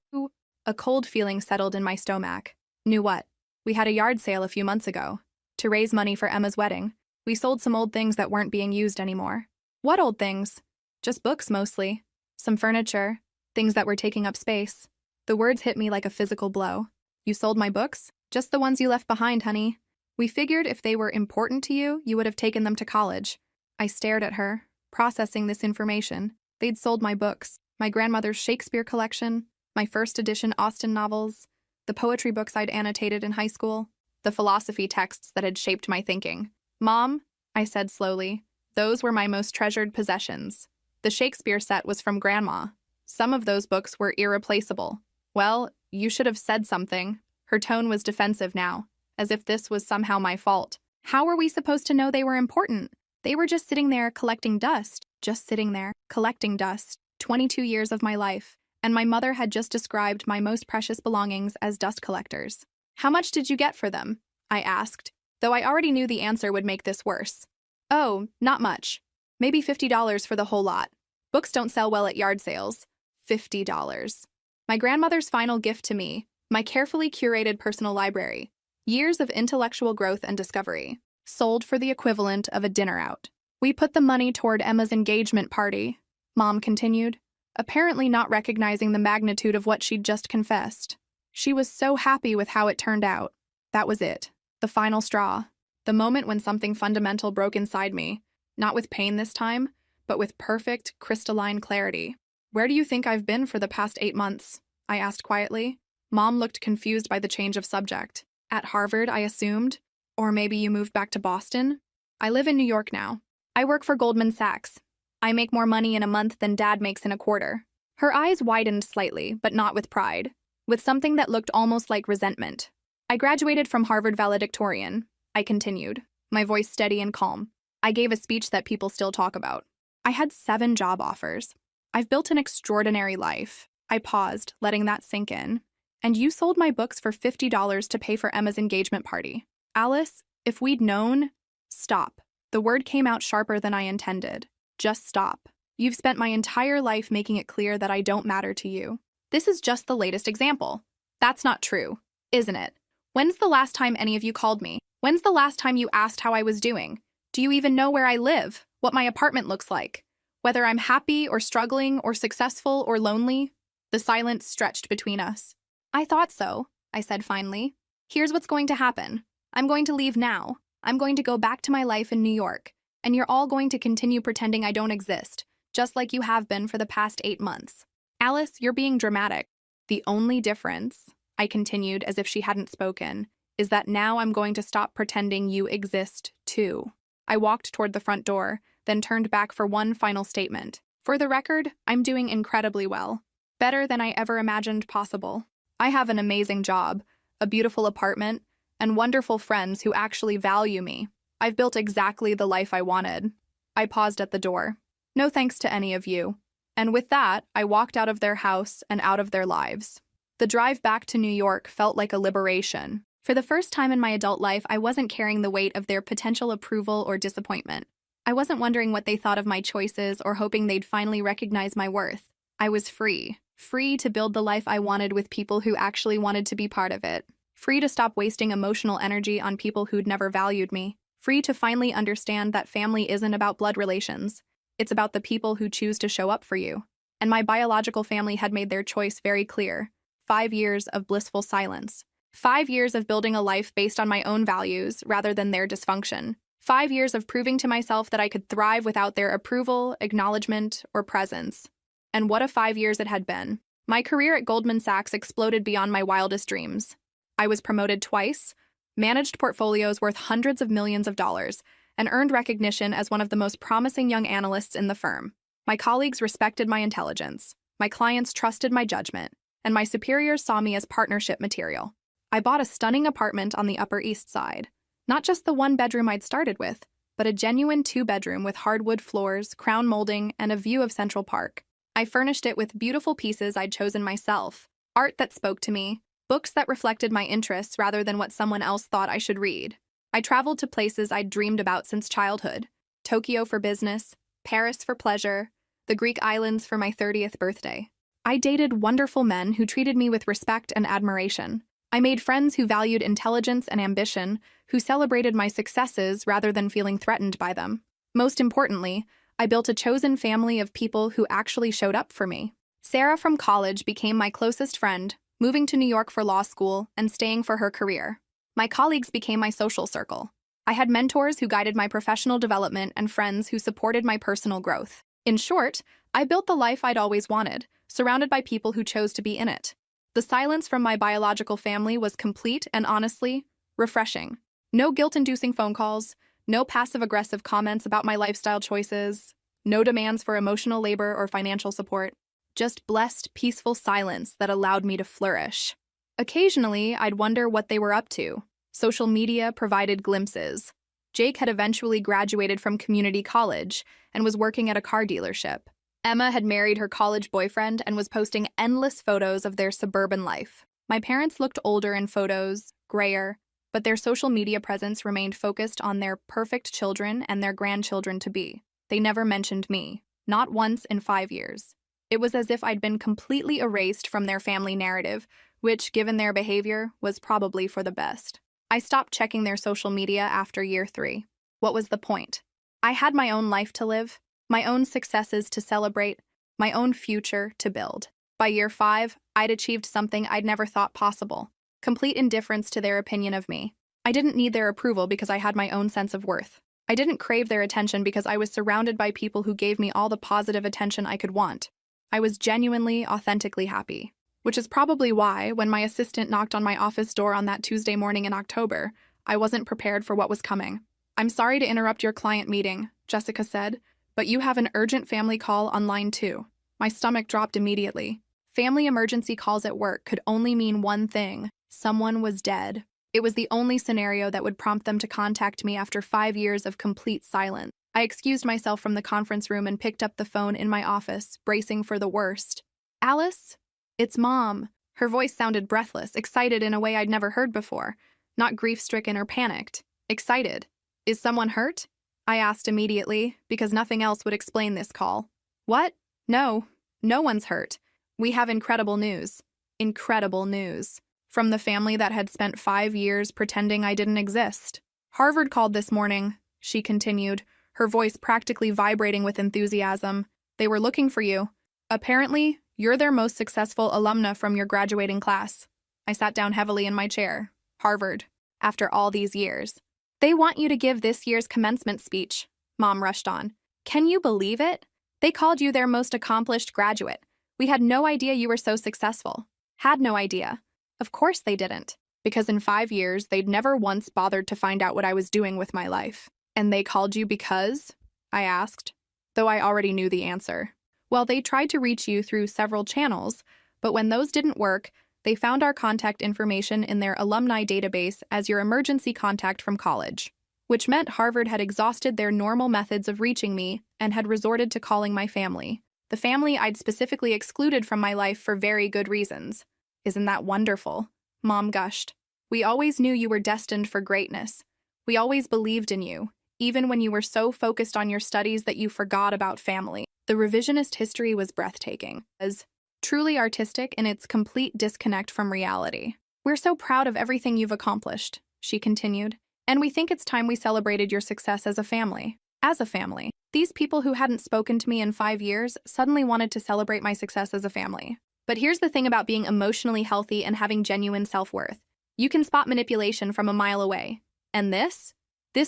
A cold feeling settled in my stomach. Knew what? We had a yard sale a few months ago. To raise money for Emma's wedding. We sold some old things that weren't being used anymore. What old things? Just books, mostly. Some furniture. Things that were taking up space. The words hit me like a physical blow. "You sold my books? Just the ones you left behind, honey. We figured if they were important to you, you would have taken them to college." I stared at her, processing this information. They'd sold my books. My grandmother's Shakespeare collection, my first edition Austen novels, the poetry books I'd annotated in high school, the philosophy texts that had shaped my thinking. "Mom," I said slowly, "those were my most treasured possessions. The Shakespeare set was from Grandma, Some of those books were irreplaceable. Well, you should have said something. Her tone was defensive now, as if this was somehow my fault. How were we supposed to know they were important? They were just sitting there collecting dust. Just sitting there, collecting dust. 22 years of my life, and my mother had just described my most precious belongings as dust collectors. How much did you get for them? I asked, though I already knew the answer would make this worse. Oh, not much. Maybe $50 for the whole lot. Books don't sell well at yard sales. $50. My grandmother's final gift to me, my carefully curated personal library. Years of intellectual growth and discovery. Sold for the equivalent of a dinner out. We put the money toward Emma's engagement party, Mom continued, apparently not recognizing the magnitude of what she'd just confessed. She was so happy with how it turned out. That was it. The final straw. The moment when something fundamental broke inside me. Not with pain this time, but with perfect, crystalline clarity. Where do you think I've been for the past 8 months? I asked quietly. Mom looked confused by the change of subject. At Harvard, I assumed. Or maybe you moved back to Boston? I live in New York now. I work for Goldman Sachs. I make more money in a month than Dad makes in a quarter. Her eyes widened slightly, but not with pride. With something that looked almost like resentment. I graduated from Harvard valedictorian, I continued, my voice steady and calm. I gave a speech that people still talk about. I had 7 job offers. I've built an extraordinary life. I paused, letting that sink in. And you sold my books for $50 to pay for Emma's engagement party. Alice, if we'd known... Stop. The word came out sharper than I intended. Just stop. You've spent my entire life making it clear that I don't matter to you. This is just the latest example. That's not true, isn't it? When's the last time any of you called me? When's the last time you asked how I was doing? Do you even know where I live? What my apartment looks like? Whether I'm happy or struggling or successful or lonely? The silence stretched between us. I thought so, I said finally. Here's what's going to happen. I'm going to leave now. I'm going to go back to my life in New York. And you're all going to continue pretending I don't exist, just like you have been for the past 8 months. Alice, you're being dramatic. The only difference, I continued as if she hadn't spoken, is that now I'm going to stop pretending you exist, too. I walked toward the front door, then turned back for one final statement. For the record, I'm doing incredibly well. Better than I ever imagined possible. I have an amazing job, a beautiful apartment, and wonderful friends who actually value me. I've built exactly the life I wanted. I paused at the door. No thanks to any of you. And with that, I walked out of their house and out of their lives. The drive back to New York felt like a liberation. For the first time in my adult life, I wasn't carrying the weight of their potential approval or disappointment. I wasn't wondering what they thought of my choices or hoping they'd finally recognize my worth. I was free. Free to build the life I wanted with people who actually wanted to be part of it. Free to stop wasting emotional energy on people who'd never valued me. Free to finally understand that family isn't about blood relations. It's about the people who choose to show up for you. And my biological family had made their choice very clear. 5 years of blissful silence. 5 years of building a life based on my own values rather than their dysfunction. 5 years of proving to myself that I could thrive without their approval, acknowledgement, or presence. And what a 5 years it had been. My career at Goldman Sachs exploded beyond my wildest dreams. I was promoted twice, managed portfolios worth hundreds of millions of dollars, and earned recognition as one of the most promising young analysts in the firm. My colleagues respected my intelligence, my clients trusted my judgment, and my superiors saw me as partnership material. I bought a stunning apartment on the Upper East Side. Not just the 1-bedroom I'd started with, but a genuine 2-bedroom with hardwood floors, crown molding, and a view of Central Park. I furnished it with beautiful pieces I'd chosen myself, art that spoke to me, books that reflected my interests rather than what someone else thought I should read. I traveled to places I'd dreamed about since childhood. Tokyo for business, Paris for pleasure, the Greek islands for my 30th birthday. I dated wonderful men who treated me with respect and admiration. I made friends who valued intelligence and ambition, who celebrated my successes rather than feeling threatened by them. Most importantly, I built a chosen family of people who actually showed up for me. Sarah from college became my closest friend, moving to New York for law school and staying for her career. My colleagues became my social circle. I had mentors who guided my professional development and friends who supported my personal growth. In short, I built the life I'd always wanted, surrounded by people who chose to be in it. The silence from my biological family was complete and honestly, refreshing. No guilt-inducing phone calls, no passive-aggressive comments about my lifestyle choices, no demands for emotional labor or financial support. just blessed, peaceful silence that allowed me to flourish. Occasionally, I'd wonder what they were up to. Social media provided glimpses. Jake had eventually graduated from community college and was working at a car dealership. Emma had married her college boyfriend and was posting endless photos of their suburban life. My parents looked older in photos, grayer, but their social media presence remained focused on their perfect children and their grandchildren to be. They never mentioned me, not once in 5 years. It was as if I'd been completely erased from their family narrative, which, given their behavior, was probably for the best. I stopped checking their social media after year 3. What was the point? I had my own life to live, my own successes to celebrate, my own future to build. By year 5, I'd achieved something I'd never thought possible: complete indifference to their opinion of me. I didn't need their approval because I had my own sense of worth. I didn't crave their attention because I was surrounded by people who gave me all the positive attention I could want. I was genuinely, authentically happy. Which is probably why, when my assistant knocked on my office door on that Tuesday morning in October, I wasn't prepared for what was coming. "I'm sorry to interrupt your client meeting," Jessica said, "but you have an urgent family call on line 2. My stomach dropped immediately. Family emergency calls at work could only mean one thing: someone was dead. It was the only scenario that would prompt them to contact me after 5 years of complete silence. I excused myself from the conference room and picked up the phone in my office, bracing for the worst. "Alice? It's Mom." Her voice sounded breathless, excited in a way I'd never heard before, not grief-stricken or panicked. Excited. "Is someone hurt?" I asked immediately, because nothing else would explain this call. "What? No. No one's hurt. We have incredible news." Incredible news. From the family that had spent 5 years pretending I didn't exist. "Harvard called this morning," she continued, her voice practically vibrating with enthusiasm. "They were looking for you. Apparently, you're their most successful alumna from your graduating class." I sat down heavily in my chair. "Harvard. After all these years. They want you to give this year's commencement speech," Mom rushed on. "Can you believe it? They called you their most accomplished graduate. We had no idea you were so successful." Had no idea. Of course they didn't, because in 5 years, they'd never once bothered to find out what I was doing with my life. "And they called you because?" I asked, though I already knew the answer. "Well, they tried to reach you through several channels, but when those didn't work, they found our contact information in their alumni database as your emergency contact from college," which meant Harvard had exhausted their normal methods of reaching me and had resorted to calling my family. The family I'd specifically excluded from my life for very good reasons. "Isn't that wonderful?" Mom gushed. "We always knew you were destined for greatness. We always believed in you, even when you were so focused on your studies that you forgot about family." The revisionist history was breathtaking, as truly artistic in its complete disconnect from reality. "We're so proud of everything you've accomplished," she continued, "and we think it's time we celebrated your success as a family." As a family. These people who hadn't spoken to me in 5 years suddenly wanted to celebrate my success as a family. But here's the thing about being emotionally healthy and having genuine self-worth. You can spot manipulation from a mile away. And this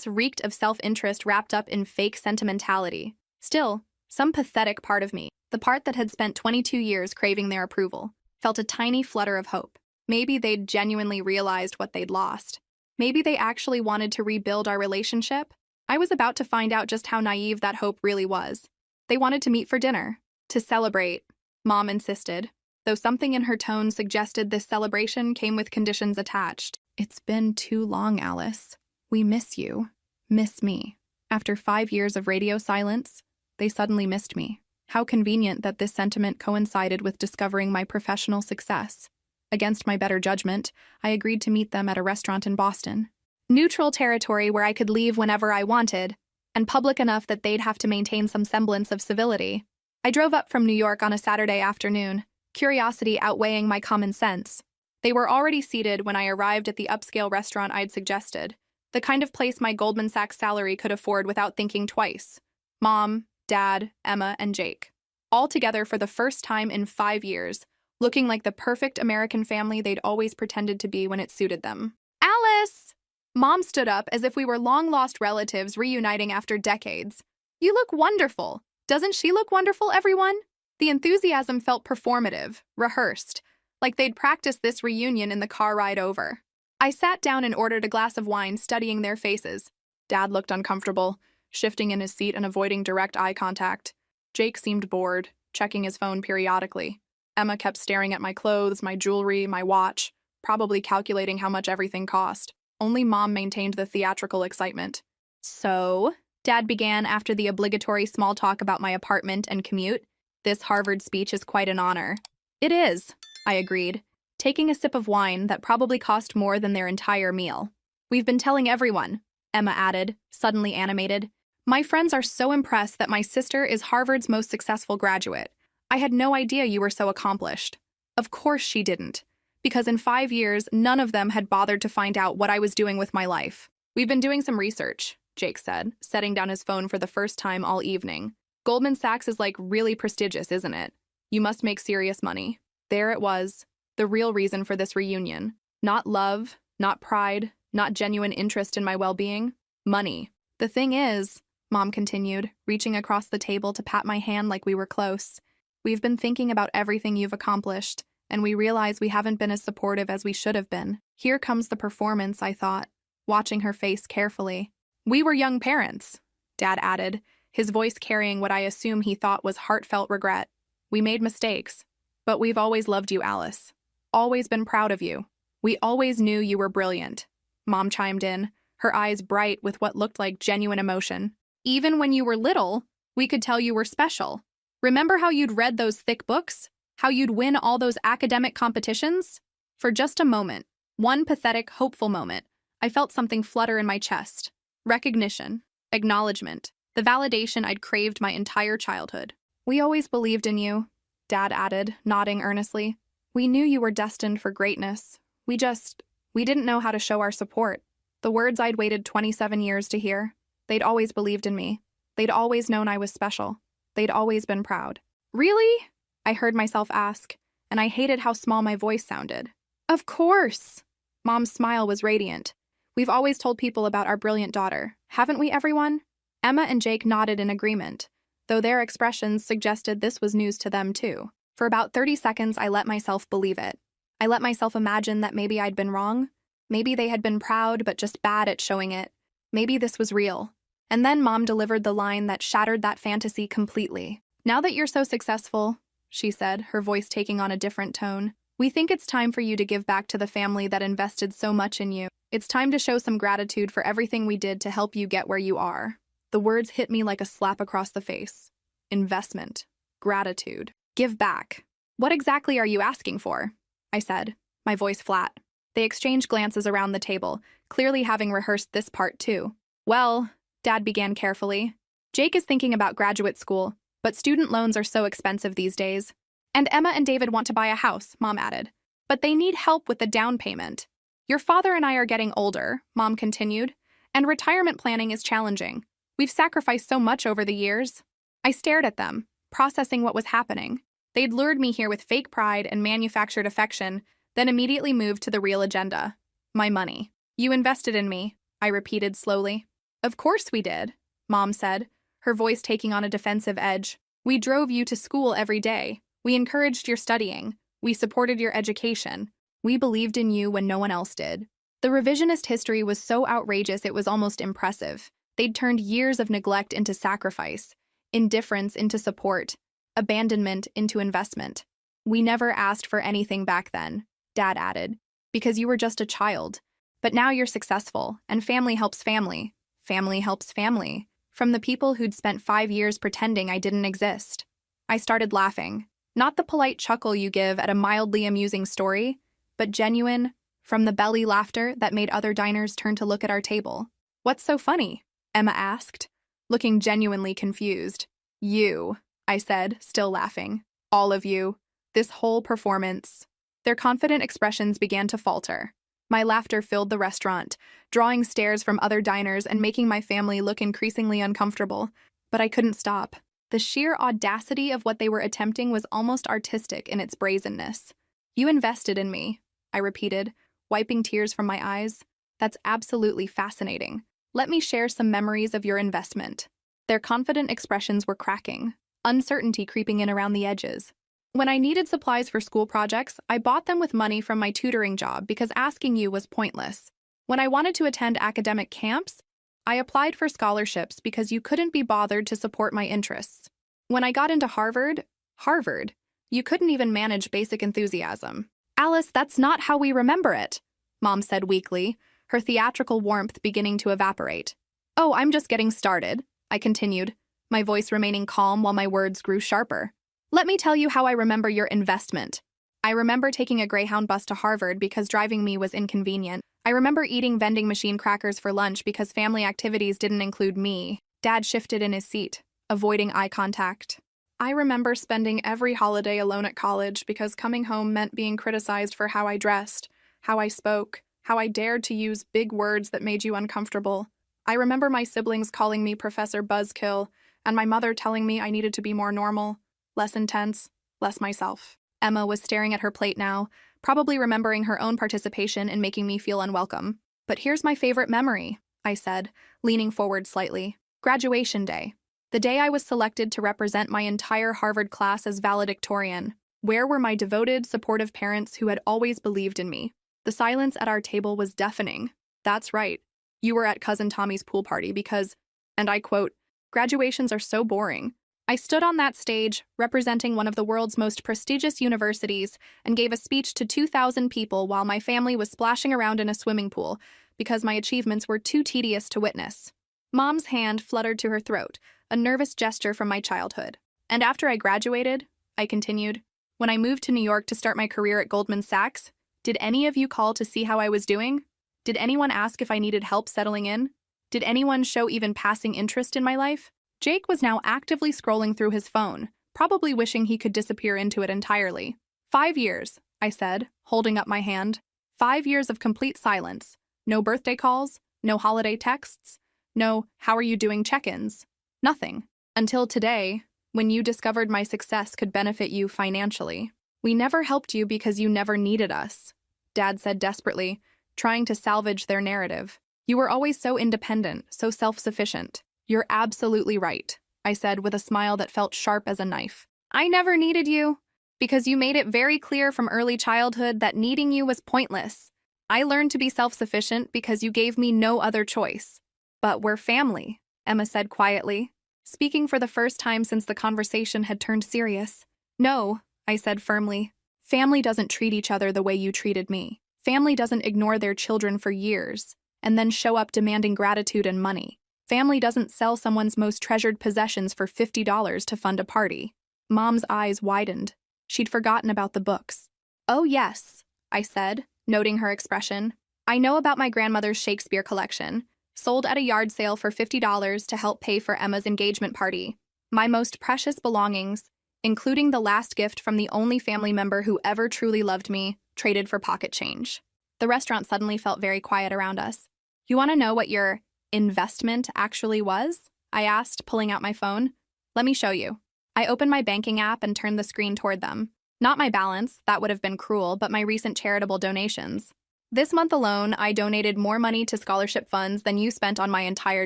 reeked of self-interest wrapped up in fake sentimentality. Still, some pathetic part of me, the part that had spent 22 years craving their approval, felt a tiny flutter of hope. Maybe they'd genuinely realized what they'd lost. Maybe they actually wanted to rebuild our relationship. I was about to find out just how naive that hope really was. They wanted to meet for dinner. To celebrate, Mom insisted, though something in her tone suggested this celebration came with conditions attached. "It's been too long, Alice. We miss you. Miss me." After 5 years of radio silence, they suddenly missed me. How convenient that this sentiment coincided with discovering my professional success. Against my better judgment, I agreed to meet them at a restaurant in Boston. Neutral territory where I could leave whenever I wanted, and public enough that they'd have to maintain some semblance of civility. I drove up from New York on a Saturday afternoon, curiosity outweighing my common sense. They were already seated when I arrived at the upscale restaurant I'd suggested, the kind of place my Goldman Sachs salary could afford without thinking twice. Mom, Dad, Emma, and Jake. All together for the first time in 5 years, looking like the perfect American family they'd always pretended to be when it suited them. "Alice!" Mom stood up as if we were long-lost relatives reuniting after decades. "You look wonderful. Doesn't she look wonderful, everyone?" The enthusiasm felt performative, rehearsed, like they'd practiced this reunion in the car ride over. I sat down and ordered a glass of wine, studying their faces. Dad looked uncomfortable, shifting in his seat and avoiding direct eye contact. Jake seemed bored, checking his phone periodically. Emma kept staring at my clothes, my jewelry, my watch, probably calculating how much everything cost. Only Mom maintained the theatrical excitement. So, Dad began after the obligatory small talk about my apartment and commute. This Harvard speech is quite an honor. It is, I agreed, taking a sip of wine that probably cost more than their entire meal. We've been telling everyone, Emma added, suddenly animated. My friends are so impressed that my sister is Harvard's most successful graduate. I had no idea you were so accomplished. Of course she didn't, because in 5 years, none of them had bothered to find out what I was doing with my life. We've been doing some research, Jake said, setting down his phone for the first time all evening. Goldman Sachs is like really prestigious, isn't it? You must make serious money. There it was, the real reason for this reunion. Not love, not pride, not genuine interest in my well-being. Money. The thing is, Mom continued, reaching across the table to pat my hand like we were close. We've been thinking about everything you've accomplished, and we realize we haven't been as supportive as we should have been. Here comes the performance, I thought, watching her face carefully. We were young parents, Dad added, his voice carrying what I assume he thought was heartfelt regret. We made mistakes, but we've always loved you, Alice. Always been proud of you. We always knew you were brilliant. Mom chimed in, her eyes bright with what looked like genuine emotion. Even when you were little, we could tell you were special. Remember how you'd read those thick books? How you'd win all those academic competitions? For just a moment, one pathetic, hopeful moment, I felt something flutter in my chest. Recognition, acknowledgement, the validation I'd craved my entire childhood. We always believed in you, Dad added, nodding earnestly. We knew you were destined for greatness. We didn't know how to show our support. The words I'd waited 27 years to hear. They'd always believed in me. They'd always known I was special. They'd always been proud. Really? I heard myself ask, and I hated how small my voice sounded. Of course! Mom's smile was radiant. We've always told people about our brilliant daughter, haven't we, everyone? Emma and Jake nodded in agreement, though their expressions suggested this was news to them too. For about 30 seconds, I let myself believe it. I let myself imagine that maybe I'd been wrong. Maybe they had been proud but just bad at showing it. Maybe this was real. And then Mom delivered the line that shattered that fantasy completely. Now that you're so successful, she said, her voice taking on a different tone, we think it's time for you to give back to the family that invested so much in you. It's time to show some gratitude for everything we did to help you get where you are. The words hit me like a slap across the face. Investment. Gratitude. Give back. What exactly are you asking for? I said, my voice flat. They exchanged glances around the table, clearly having rehearsed this part too. Well, Dad began carefully. Jake is thinking about graduate school, but student loans are so expensive these days. And Emma and David want to buy a house, Mom added. But they need help with the down payment. Your father and I are getting older, Mom continued, and retirement planning is challenging. We've sacrificed so much over the years. I stared at them, processing what was happening. They'd lured me here with fake pride and manufactured affection, then immediately moved to the real agenda. My money. You invested in me, I repeated slowly. Of course we did, Mom said, her voice taking on a defensive edge. We drove you to school every day. We encouraged your studying. We supported your education. We believed in you when no one else did. The revisionist history was so outrageous it was almost impressive. They'd turned years of neglect into sacrifice, indifference into support, abandonment into investment. We never asked for anything back then, Dad added, because you were just a child. But now you're successful, and family helps family. Family helps family. From the people who'd spent 5 years pretending I didn't exist. I started laughing. Not the polite chuckle you give at a mildly amusing story, but genuine, from the belly laughter that made other diners turn to look at our table. What's so funny? Emma asked, looking genuinely confused. You, I said, still laughing. All of you. This whole performance. Their confident expressions began to falter. My laughter filled the restaurant, drawing stares from other diners and making my family look increasingly uncomfortable. But I couldn't stop. The sheer audacity of what they were attempting was almost artistic in its brazenness. You invested in me, I repeated, wiping tears from my eyes. That's absolutely fascinating. Let me share some memories of your investment. Their confident expressions were cracking, uncertainty creeping in around the edges. When I needed supplies for school projects, I bought them with money from my tutoring job because asking you was pointless. When I wanted to attend academic camps, I applied for scholarships because you couldn't be bothered to support my interests. When I got into Harvard, Harvard. You couldn't even manage basic enthusiasm. Alice, that's not how we remember it, Mom said weakly, her theatrical warmth beginning to evaporate. Oh, I'm just getting started, I continued, my voice remaining calm while my words grew sharper. Let me tell you how I remember your investment. I remember taking a Greyhound bus to Harvard because driving me was inconvenient. I remember eating vending machine crackers for lunch because family activities didn't include me. Dad shifted in his seat, avoiding eye contact. I remember spending every holiday alone at college because coming home meant being criticized for how I dressed, how I spoke, how I dared to use big words that made you uncomfortable. I remember my siblings calling me Professor Buzzkill, and my mother telling me I needed to be more normal, less intense, less myself. Emma was staring at her plate now, probably remembering her own participation in making me feel unwelcome. But here's my favorite memory, I said, leaning forward slightly. Graduation day. The day I was selected to represent my entire Harvard class as valedictorian. Where were my devoted, supportive parents who had always believed in me? The silence at our table was deafening. That's right. You were at Cousin Tommy's pool party because, and I quote, graduations are so boring. I stood on that stage, representing one of the world's most prestigious universities, and gave a speech to 2,000 people while my family was splashing around in a swimming pool because my achievements were too tedious to witness. Mom's hand fluttered to her throat, a nervous gesture from my childhood. And after I graduated, I continued, when I moved to New York to start my career at Goldman Sachs, did any of you call to see how I was doing? Did anyone ask if I needed help settling in? Did anyone show even passing interest in my life? Jake was now actively scrolling through his phone, probably wishing he could disappear into it entirely. 5 years, I said, holding up my hand. 5 years of complete silence. No birthday calls, no holiday texts, no how are you doing check-ins. Nothing. Until today, when you discovered my success could benefit you financially. We never helped you because you never needed us, Dad said desperately, trying to salvage their narrative. You were always so independent, so self-sufficient. You're absolutely right, I said with a smile that felt sharp as a knife. I never needed you, because you made it very clear from early childhood that needing you was pointless. I learned to be self-sufficient because you gave me no other choice. But we're family, Emma said quietly, speaking for the first time since the conversation had turned serious. No, I said firmly. Family doesn't treat each other the way you treated me. Family doesn't ignore their children for years and then show up demanding gratitude and money. Family doesn't sell someone's most treasured possessions for $50 to fund a party. Mom's eyes widened. She'd forgotten about the books. Oh yes, I said, noting her expression. I know about my grandmother's Shakespeare collection, sold at a yard sale for $50 to help pay for Emma's engagement party. My most precious belongings, including the last gift from the only family member who ever truly loved me, traded for pocket change. The restaurant suddenly felt very quiet around us. You want to know what your investment actually was? I asked, pulling out my phone. Let me show you. I opened my banking app and turned the screen toward them. Not my balance, that would have been cruel, but my recent charitable donations. This month alone, I donated more money to scholarship funds than you spent on my entire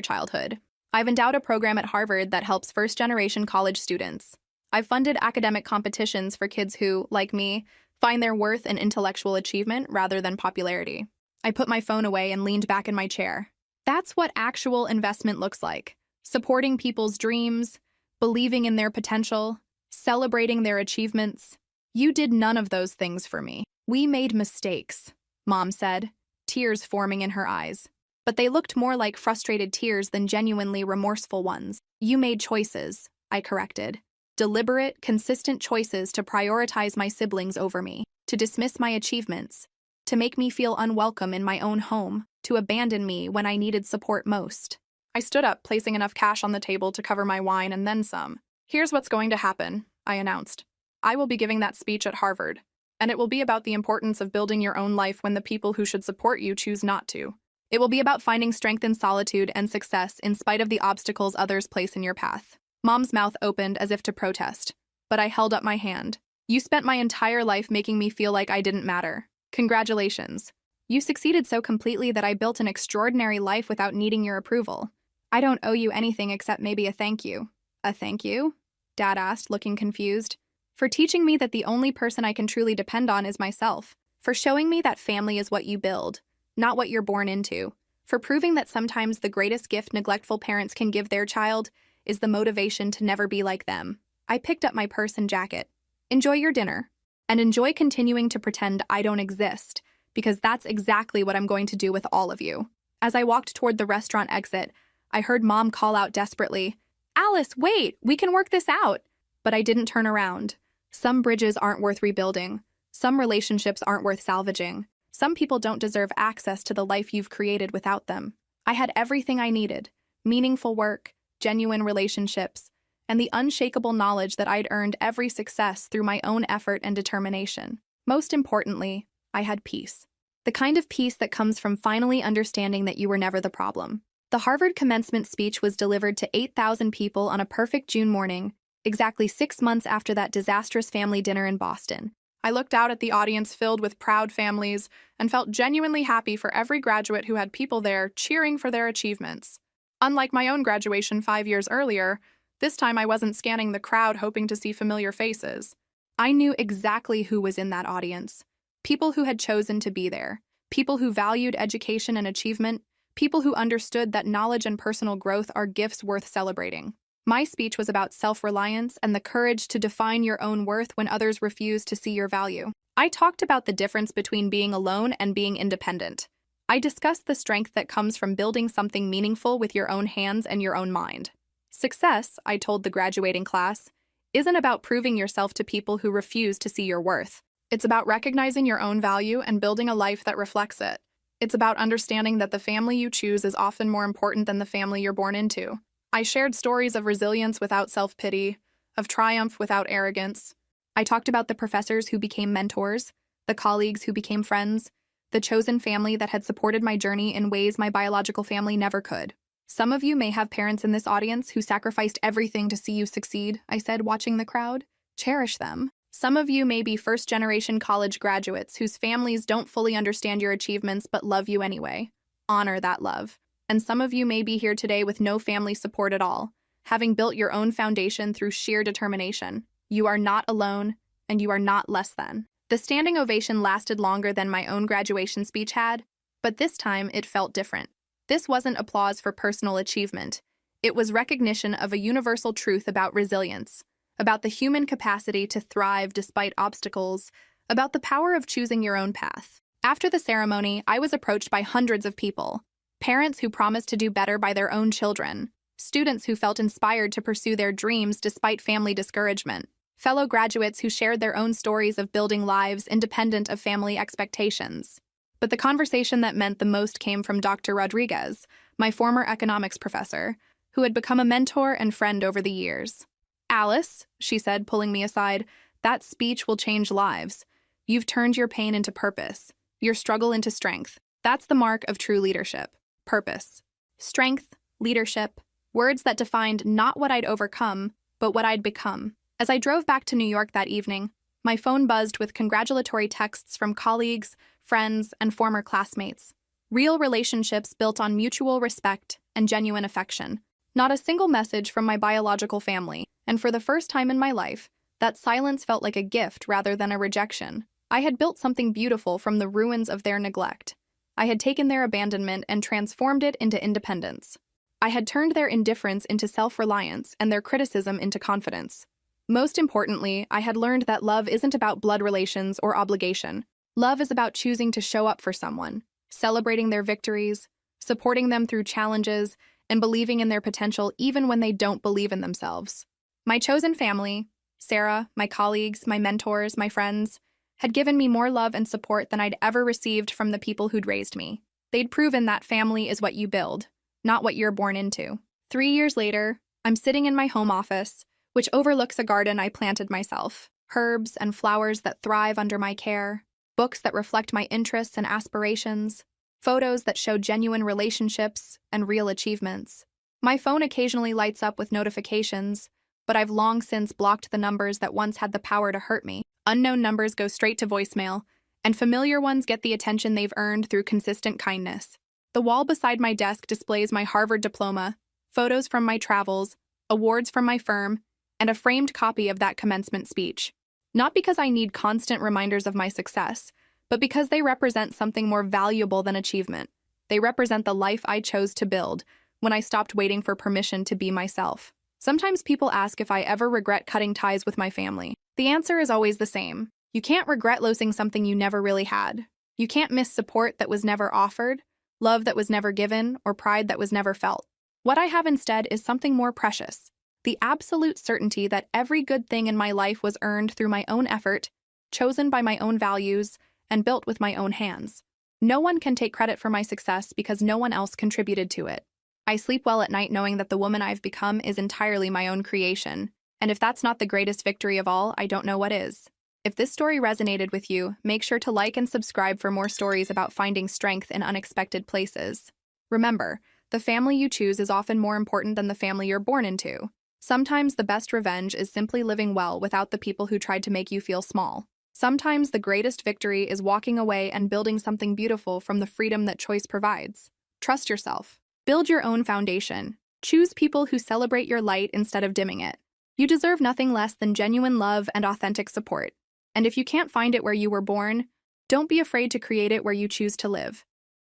childhood. I've endowed a program at Harvard that helps first-generation college students. I've funded academic competitions for kids who, like me, find their worth in intellectual achievement rather than popularity. I put my phone away and leaned back in my chair. That's what actual investment looks like. Supporting people's dreams, believing in their potential, celebrating their achievements. You did none of those things for me. We made mistakes, Mom said, tears forming in her eyes. But they looked more like frustrated tears than genuinely remorseful ones. You made choices, I corrected. Deliberate, consistent choices to prioritize my siblings over me, to dismiss my achievements, to make me feel unwelcome in my own home, to abandon me when I needed support most. I stood up, placing enough cash on the table to cover my wine and then some. Here's what's going to happen, I announced. I will be giving that speech at Harvard, and it will be about the importance of building your own life when the people who should support you choose not to. It will be about finding strength in solitude and success in spite of the obstacles others place in your path. Mom's mouth opened as if to protest, but I held up my hand. You spent my entire life making me feel like I didn't matter. Congratulations. You succeeded so completely that I built an extraordinary life without needing your approval. I don't owe you anything except maybe a thank you. A thank you? Dad asked, looking confused. For teaching me that the only person I can truly depend on is myself. For showing me that family is what you build, not what you're born into. For proving that sometimes the greatest gift neglectful parents can give their child is the motivation to never be like them. I picked up my purse and jacket. Enjoy your dinner. And enjoy continuing to pretend I don't exist, because that's exactly what I'm going to do with all of you. As I walked toward the restaurant exit, I heard Mom call out desperately, "Alice, wait, we can work this out." But I didn't turn around. Some bridges aren't worth rebuilding. Some relationships aren't worth salvaging. Some people don't deserve access to the life you've created without them. I had everything I needed: meaningful work, genuine relationships, and the unshakable knowledge that I'd earned every success through my own effort and determination. Most importantly, I had peace. The kind of peace that comes from finally understanding that you were never the problem. The Harvard commencement speech was delivered to 8,000 people on a perfect June morning, exactly 6 months after that disastrous family dinner in Boston. I looked out at the audience filled with proud families and felt genuinely happy for every graduate who had people there cheering for their achievements. Unlike my own graduation 5 years earlier, this time I wasn't scanning the crowd hoping to see familiar faces. I knew exactly who was in that audience. People who had chosen to be there. People who valued education and achievement. People who understood that knowledge and personal growth are gifts worth celebrating. My speech was about self-reliance and the courage to define your own worth when others refuse to see your value. I talked about the difference between being alone and being independent. I discussed the strength that comes from building something meaningful with your own hands and your own mind. Success, I told the graduating class, isn't about proving yourself to people who refuse to see your worth. It's about recognizing your own value and building a life that reflects it. It's about understanding that the family you choose is often more important than the family you're born into. I shared stories of resilience without self-pity, of triumph without arrogance. I talked about the professors who became mentors, the colleagues who became friends, the chosen family that had supported my journey in ways my biological family never could. Some of you may have parents in this audience who sacrificed everything to see you succeed, I said, watching the crowd. Cherish them. Some of you may be first-generation college graduates whose families don't fully understand your achievements but love you anyway. Honor that love. And some of you may be here today with no family support at all, having built your own foundation through sheer determination. You are not alone, and you are not less than. The standing ovation lasted longer than my own graduation speech had, but this time it felt different. This wasn't applause for personal achievement. It was recognition of a universal truth about resilience, about the human capacity to thrive despite obstacles, about the power of choosing your own path. After the ceremony, I was approached by hundreds of people. Parents who promised to do better by their own children. Students who felt inspired to pursue their dreams despite family discouragement. Fellow graduates who shared their own stories of building lives independent of family expectations. But the conversation that meant the most came from Dr. Rodriguez, my former economics professor, who had become a mentor and friend over the years. "Alice," she said, pulling me aside, "that speech will change lives. You've turned your pain into purpose, your struggle into strength. That's the mark of true leadership. Purpose. Strength, leadership, words that defined not what I'd overcome, but what I'd become." As I drove back to New York that evening, my phone buzzed with congratulatory texts from colleagues, friends, and former classmates. Real relationships built on mutual respect and genuine affection. Not a single message from my biological family, and for the first time in my life, that silence felt like a gift rather than a rejection. I had built something beautiful from the ruins of their neglect. I had taken their abandonment and transformed it into independence. I had turned their indifference into self-reliance and their criticism into confidence. Most importantly, I had learned that love isn't about blood relations or obligation. Love is about choosing to show up for someone, celebrating their victories, supporting them through challenges, and believing in their potential even when they don't believe in themselves. My chosen family, Sarah, my colleagues, my mentors, my friends, had given me more love and support than I'd ever received from the people who'd raised me. They'd proven that family is what you build, not what you're born into. 3 years later, I'm sitting in my home office, which overlooks a garden I planted myself, herbs and flowers that thrive under my care, books that reflect my interests and aspirations, photos that show genuine relationships and real achievements. My phone occasionally lights up with notifications, but I've long since blocked the numbers that once had the power to hurt me. Unknown numbers go straight to voicemail, and familiar ones get the attention they've earned through consistent kindness. The wall beside my desk displays my Harvard diploma, photos from my travels, awards from my firm, and a framed copy of that commencement speech. Not because I need constant reminders of my success, but because they represent something more valuable than achievement. They represent the life I chose to build when I stopped waiting for permission to be myself. Sometimes people ask if I ever regret cutting ties with my family. The answer is always the same. You can't regret losing something you never really had. You can't miss support that was never offered, love that was never given, or pride that was never felt. What I have instead is something more precious: the absolute certainty that every good thing in my life was earned through my own effort, chosen by my own values, and built with my own hands. No one can take credit for my success because no one else contributed to it. I sleep well at night knowing that the woman I've become is entirely my own creation, and if that's not the greatest victory of all, I don't know what is. If this story resonated with you, make sure to like and subscribe for more stories about finding strength in unexpected places. Remember, the family you choose is often more important than the family you're born into. Sometimes the best revenge is simply living well without the people who tried to make you feel small. Sometimes the greatest victory is walking away and building something beautiful from the freedom that choice provides. Trust yourself. Build your own foundation. Choose people who celebrate your light instead of dimming it. You deserve nothing less than genuine love and authentic support. And if you can't find it where you were born, don't be afraid to create it where you choose to live.